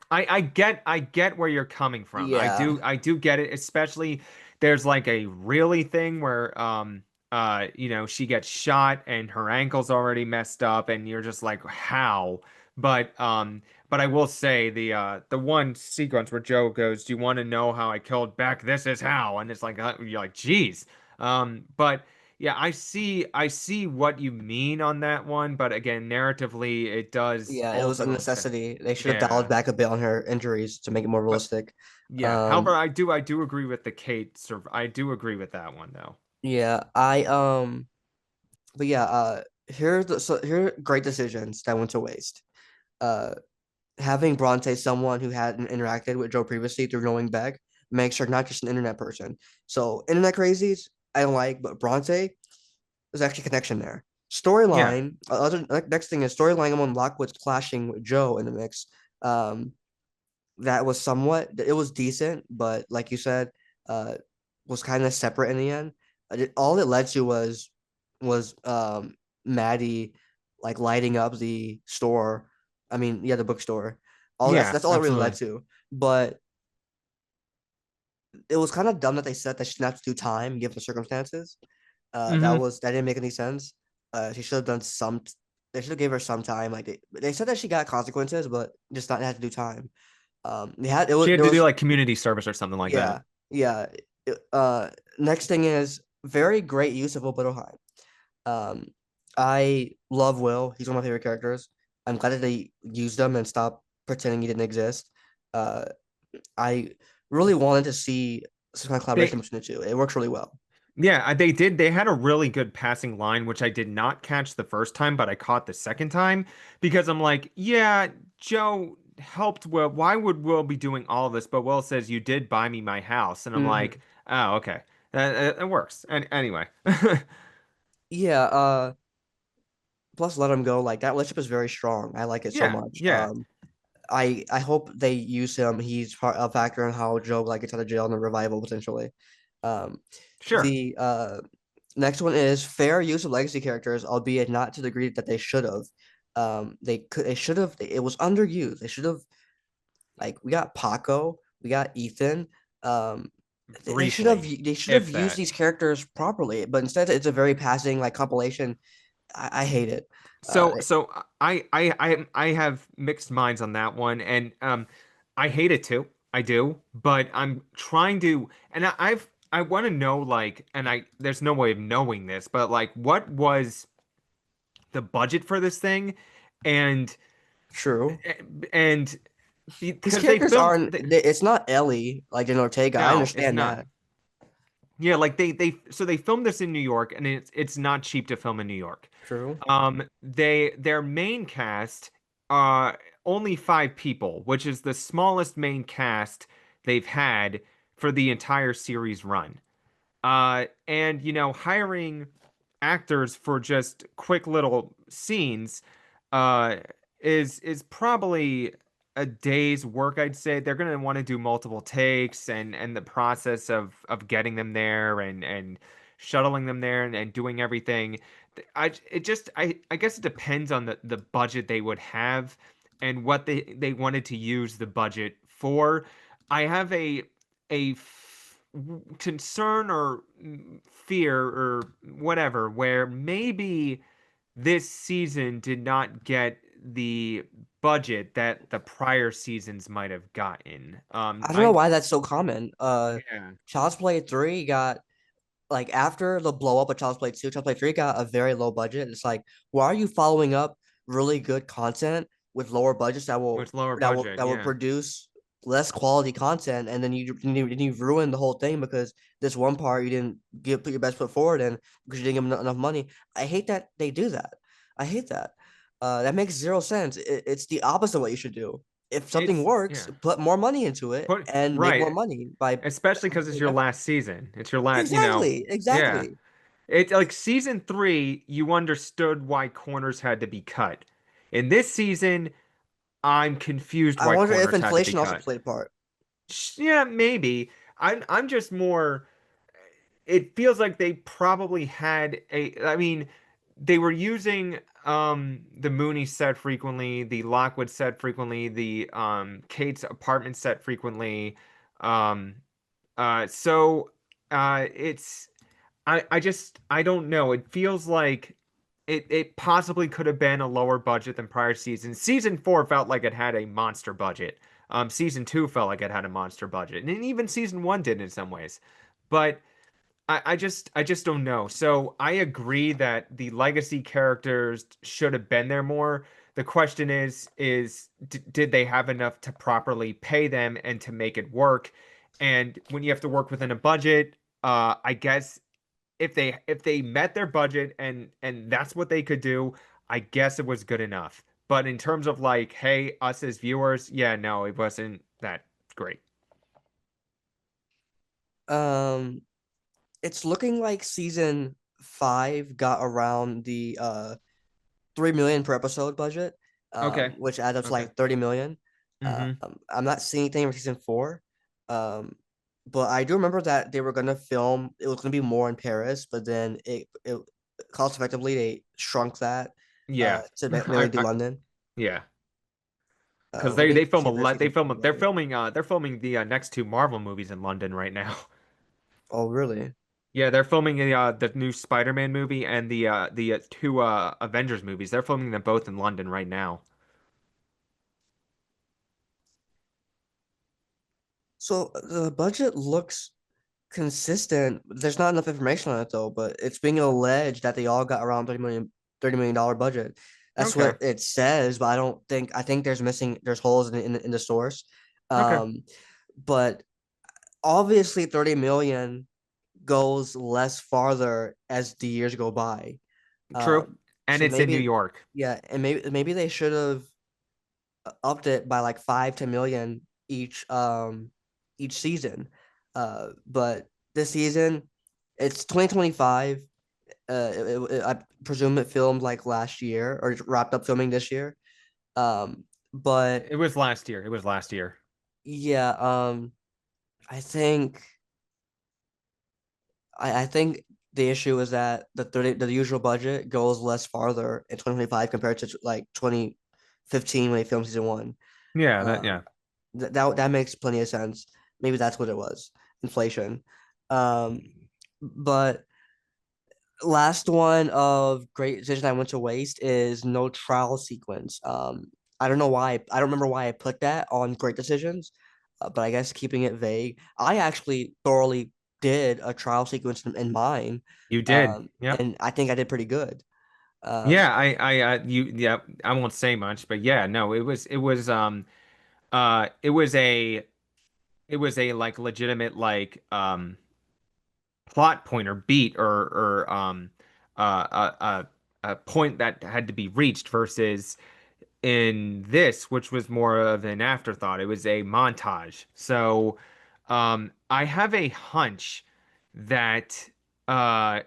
I get where you're coming from. I yeah, do I do get it, especially there's like a really thing where she gets shot and her ankle's already messed up and you're just like how? But I will say the one sequence where Joe goes, "Do you want to know how I killed Beck? This is how." And it's like you're like, "Geez." But yeah, I see what you mean on that one, but again, narratively it does yeah, it was a ultimately necessity. They should have dialed yeah. back a bit on her injuries to make it more But realistic. yeah, however, Um, I do agree with I do agree with that one though. yeah, but yeah, here are great decisions that went to waste. Uh, Having Bronte someone who hadn't interacted with Joe previously through knowing Beck makes her not just an internet person. So internet crazies I don't like, but Bronte, there's actually a connection there. Yeah. Storyline, next thing is storyline among Lockwood's clashing with Joe in the mix. Um, that was it was decent, but like you said, uh, was kind of separate in the end. All it led to was Maddie like lighting up the store. I mean, yeah, the bookstore. All Yeah, that's all it really led absolutely. to. But it was kind of dumb that they said that she didn't have to do time given the circumstances. Hmm. That didn't make any sense. She should have done some. They should have gave her some time. Like they said that she got consequences, but just not had to do time. They had it She was had there to do was like community service or something like that. yeah, yeah. Next thing is very great use of Will. Um, I love Will. He's one of my favorite characters. I'm glad that they used him and stopped pretending he didn't exist. Uh, I really wanted to see some kind of collaboration They between the two. It works really well. Yeah, they did. They had a really good passing line, which I did not catch the first time, but I caught the second time because I'm like, yeah, Joe helped Will. Why would Will be doing all this? But Will says, you did buy me my house. And I'm Hmm. like, oh, okay. That works. And anyway, Yeah, plus let him go. Like that relationship is very strong. I like it so yeah, much. yeah, I hope they use him. He's a factor in how Joe like gets out of jail in the revival potentially. Um, sure. the next one is fair use of legacy characters, albeit not to the degree that they should have. They should have. It was underused. They should have like we got Paco, we got Ethan. Um, Briefly, they should have if used that. these characters properly, but instead it's a very passing like compilation. I hate it. Uh, So I have mixed minds on that one, and I hate it too. I do, but I'm trying to, and I want to know like, and I there's no way of knowing this, but like, what was the budget for this thing, and True. and These because they characters filmed, aren't. It's not Ellie like in Ortega. I no, it's understand not. that. Yeah, like they filmed this in New York, and it's not cheap to film in New York. True. Their main cast, uh, only 5 people, which is the smallest main cast they've had for the entire series run. And hiring actors for just quick little scenes, uh, is probably a day's work, I'd say. They're gonna want to do multiple takes and the process of getting them there and shuttling them there and doing everything. I guess it depends on the budget they would have and what they wanted to use the budget for. I have concern or fear or whatever where maybe this season did not get the budget that the prior seasons might have gotten. I don't know I why that's so common. Yeah, Child's Play 3 got like after the blow up of Child's Play 2, Child's Play 3 got a very low budget. It's like, why are you following up really good content with lower budgets with lower budget, that will yeah. produce less quality content, and then you ruin the whole thing because this one part you didn't put your best foot forward in because you didn't give them enough money. I hate that they do that. I hate that. That makes zero sense. It's the opposite of what you should do. If something It's works, yeah. put more money into it Put and make more right, money by especially because it's putting your effort. last season. It's your last, Exactly, yeah. exactly. It's like season 3, you understood why corners had to be cut. In this season, I'm confused I why wonder if corners had to be inflation also cut. played a part. Yeah, maybe. I'm just more. It feels like they probably had I mean, they were using the Mooney set frequently, the Lockwood set frequently, the Kate's apartment set frequently. Um so it's I don't know. It feels like it possibly could have been a lower budget than prior seasons. Season 4 felt like it had a monster budget. Season 2 felt like it had a monster budget. And even season 1 did in some ways. But I just don't know. So I agree that the legacy characters should have been there more. The question is did they have enough to properly pay them and to make it work? And when you have to work within a budget, I guess if they met their budget and that's what they could do, I guess it was good enough. But in terms of like, hey, us as viewers, yeah, no, it wasn't that great. Um, it's looking like season 5 got around the 3 million per episode budget, Okay. which adds up to Okay. like 30 million. Mm-hmm. I'm not seeing anything for season 4. Um, but I do remember that they were gonna film. It was gonna be more in Paris, but then it cost effectively they shrunk that Yeah. to mainly I, do I London. yeah. Because I they think film a lot. season 4 They're budget. filming the next 2 Marvel movies in London right now. Oh, really? Yeah, they're filming the new Spider-Man movie and the 2 Avengers movies. They're filming them both in London right now. So the budget looks consistent. There's not enough information on it though, but it's being alleged that they all got around $30 million budget. That's Okay. what it says, but I think there's holes in the source. Okay. Um, but obviously 30 million goes less farther as the years go by. True. And So it's in New maybe, York. yeah, and maybe they should have upped it by like 5 to 10 million each season. But this season, it's 2025. I presume it filmed like last year or wrapped up filming this year. But It was last year. It was last year. yeah, I think I think the issue is that the usual budget goes less farther in 2025 compared to like 2015 when they filmed season one. Yeah, that Um, yeah. that makes plenty of sense. Maybe that's what it was, inflation. Um, but last one of great decision I went to waste is no trial sequence. I don't know why. I don't remember why I put that on great decisions, but I guess keeping it vague. I actually thoroughly did a trial sequence in mine, You did. Yep. and I think I did pretty good. Um, Yeah, yeah, I won't say much, but yeah, no, it was a like legitimate like plot point or beat or a point that had to be reached versus in this, which was more of an afterthought. It was a montage. So, I have a hunch that uh,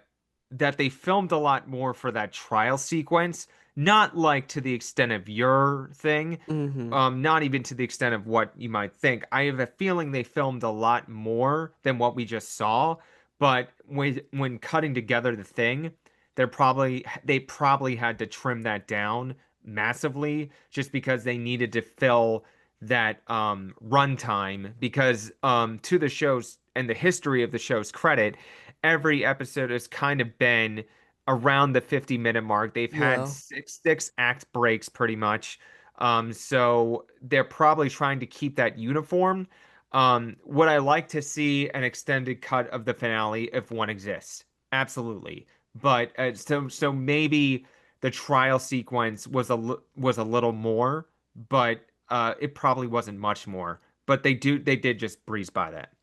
that they filmed a lot more for that trial sequence, not like to the extent of your thing, hmm not even to the extent of what you might think. I have a feeling they filmed a lot more than what we just saw, but when cutting together the thing, they probably had to trim that down massively just because they needed to fill that runtime because to the show's and the history of the show's credit, every episode has kind of been around the 50-minute mark. They've had Yeah, six act breaks pretty much. So they're probably trying to keep that uniform. Would I like to see an extended cut of the finale if one exists? Absolutely. But so maybe the trial sequence was a little more, but it probably wasn't much more. But they did just breeze by that.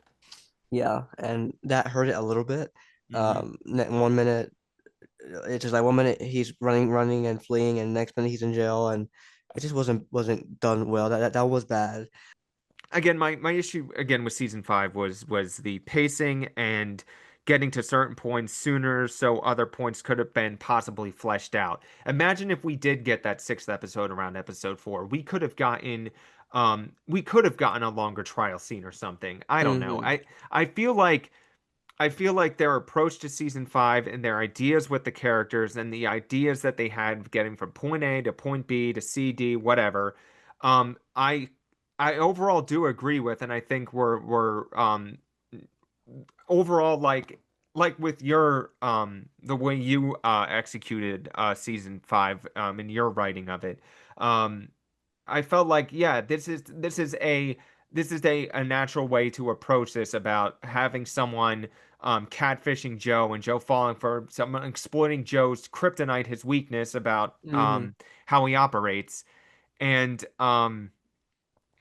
yeah, and that hurt it a little bit. Hmm. 1 minute it's just like 1 minute he's running and fleeing, and next minute he's in jail, and it just wasn't done well. That was bad. Again, my issue again with season five was the pacing and getting to certain points sooner so other points could have been possibly fleshed out. Imagine if we did get that sixth episode around episode four. We could have gotten a longer trial scene or something. I don't know. hmm I feel like I feel like their approach to season five and their ideas with the characters and the ideas that they had getting from point A to point B to C, D, whatever, um, I I overall do agree with, and I think we're overall like with your the way you executed season five in your writing of it. Um, I felt like, yeah, this is a natural way to approach this about having someone catfishing Joe and Joe falling for someone exploiting Joe's kryptonite, his weakness about hmm how he operates. And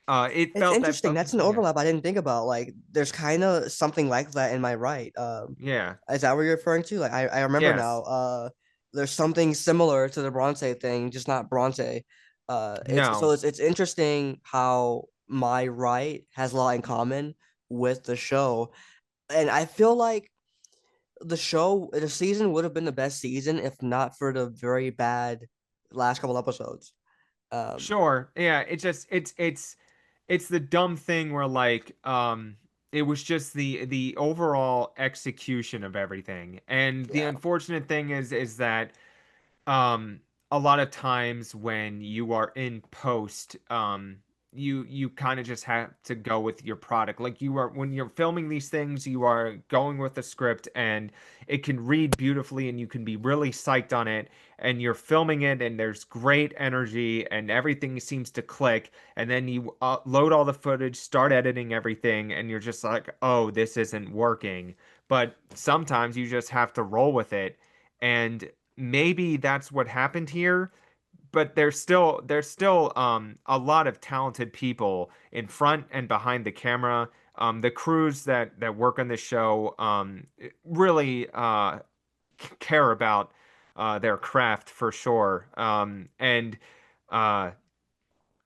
it It's felt that interesting. That's an yeah, overlap I didn't think about. Like, there's kind of something like that in my right. yeah, Is that what you're referring to? Like, I remember now. yes, There's something similar to the Bronte thing, just not Bronte. no, It's interesting how my right has a lot in common with the show, and I feel like the season would have been the best season if not for the very bad last couple episodes. Um, sure, yeah, it's the dumb thing where like it was just the overall execution of everything. And the yeah. unfortunate thing is that um a lot of times when you are in post you kind of just have to go with your product. Like you are when you're filming these things, you are going with the script and it can read beautifully and you can be really psyched on it and you're filming it and there's great energy and everything seems to click, and then you load all the footage, start editing everything, and you're just like, oh, this isn't working. But sometimes you just have to roll with it, and maybe that's what happened here, but there's still a lot of talented people in front and behind the camera. The crews that work on this show really care about their craft for sure. And uh,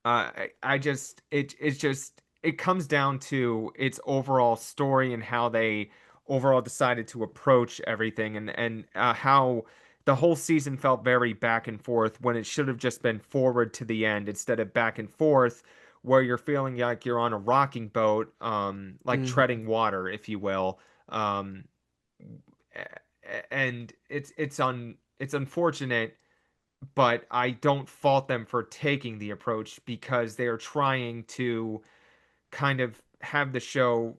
I just it's just it comes down to its overall story and how they overall decided to approach everything, and how the whole season felt very back and forth when it should have just been forward to the end instead of back and forth, where you're feeling like you're on a rocking boat, like Hmm. treading water, if you will. Um, and it's unfortunate, but I don't fault them for taking the approach because they are trying to kind of have the show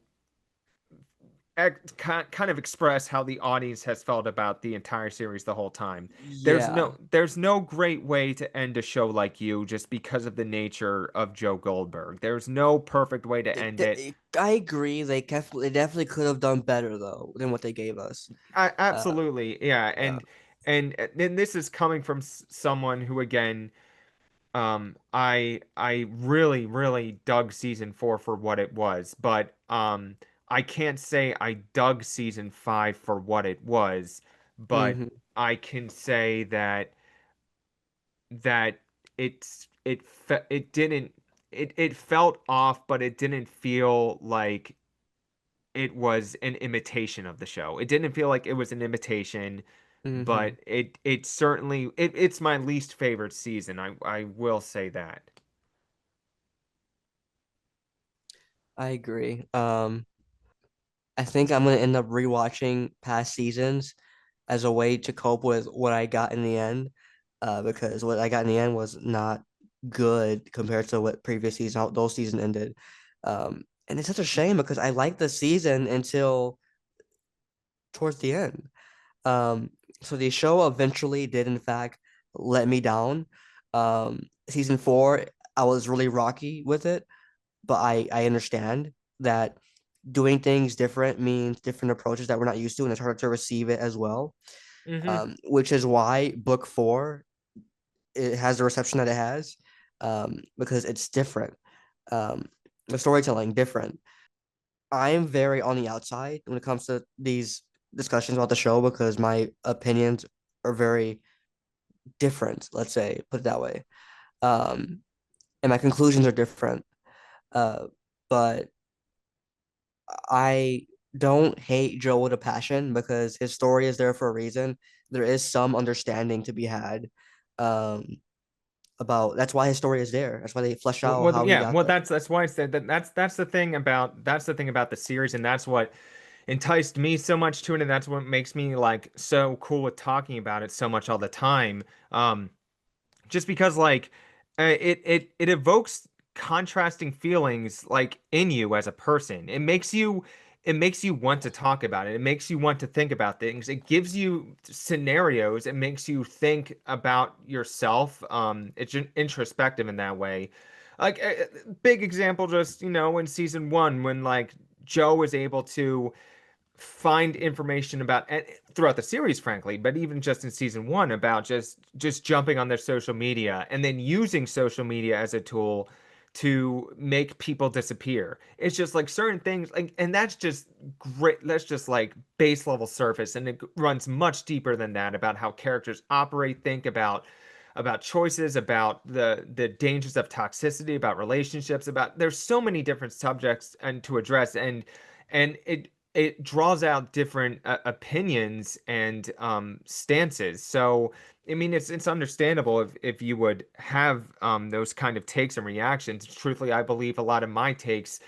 kind of express how the audience has felt about the entire series the whole time. Yeah. There's no great way to end a show like You just because of the nature of Joe Goldberg. There's no perfect way to end it. I agree. They definitely could have done better though than what they gave us. Uh, Absolutely, yeah, yeah. and this is coming from someone who again I really dug season 4 for what it was, but I can't say I dug season 5 for what it was, but Hmm. I can say that it didn't it felt off, but it didn't feel like it was an imitation of the show. It didn't feel like it was an imitation, but Hmm. it certainly it's my least favorite season. I will say that. I agree. I think I'm gonna end up rewatching past seasons as a way to cope with what I got in the end, because what I got in the end was not good compared to what previous season, how those season ended. And it's such a shame because I liked the season until towards the end. Um, so the show eventually did in fact let me down. Season 4, I was really rocky with it, but I understand that doing things different means different approaches that we're not used to, and it's harder to receive it as well. Hmm. Which is why book 4 it has the reception that it has, because it's different. Um, the storytelling different. I am very on the outside when it comes to these discussions about the show because my opinions are very different, let's say, put it that way. Um, and my conclusions are different. Uh, but I don't hate Joe with a passion because his story is there for a reason. There is some understanding to be had. Um, about that's why his story is there. That's why they flesh out how he Yeah, got well, there. that's why I said that that's the thing about the series, and that's what enticed me so much to it, and that's what makes me like so cool with talking about it so much all the time. Just because like it evokes contrasting feelings like in you as a person. It makes you want to talk about it. It makes you want to think about things. It gives you scenarios. It makes you think about yourself. It's introspective in that way. Like a big example, just in season 1 when like Joe was able to find information about and throughout the series frankly, but even just in season 1 about just jumping on their social media and then using social media as a tool to make people disappear. It's just like certain things like, and that's just great. That's just like base level surface, and it runs much deeper than that about how characters operate, think about choices, about the dangers of toxicity, about relationships, about there's so many different subjects and to address, and it draws out different opinions and stances. So, I mean, it's understandable if you would have those kind of takes and reactions. Truthfully, I believe a lot of my takes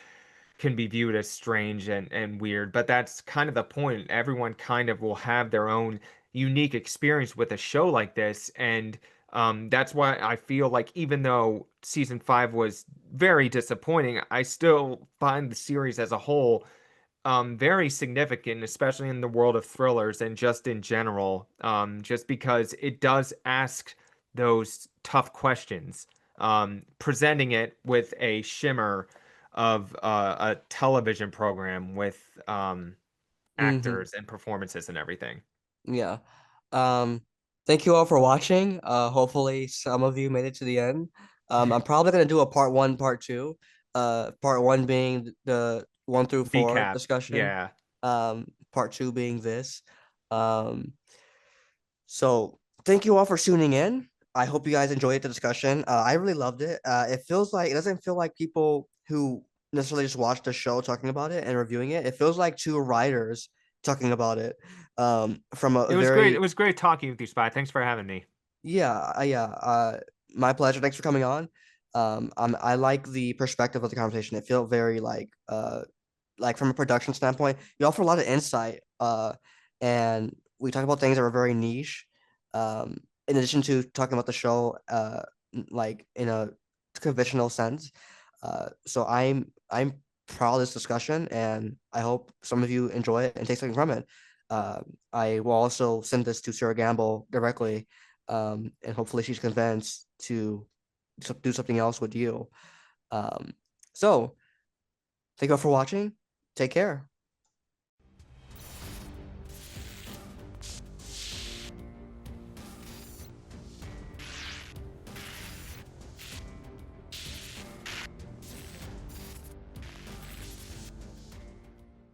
can be viewed as strange and weird, but that's kind of the point. Everyone kind of will have their own unique experience with a show like this, and that's why I feel like even though season 5 was very disappointing, I still find the series as a whole very significant, especially in the world of thrillers and just in general, just because it does ask those tough questions, presenting it with a shimmer of a television program with Hmm. actors and performances and everything. Yeah. Um, Thank you all for watching. Hopefully some of you made it to the end. I'm probably gonna do a part 1, part 2. Part 1 being the 1 through 4 Recap. discussion. Yeah. Part two being this. Um, so thank you all for tuning in. I hope you guys enjoyed the discussion. I really loved it. It doesn't feel like people who necessarily just watch the show talking about it and reviewing it. It feels like two writers talking about it. From a It was great. It very was great talking with you, Spy. Thanks for having me. yeah, my pleasure. Thanks for coming on. I like the perspective of the conversation. It felt very like from a production standpoint, you offer a lot of insight. And we talk about things that are very niche. In addition to talking about the show, like in a conventional sense. So I'm proud of this discussion, and I hope some of you enjoy it and take something from it. Uh, I will also send this to Sarah Gamble directly, and hopefully she's convinced to do something else with you. Um, so thank you all for watching. Take care.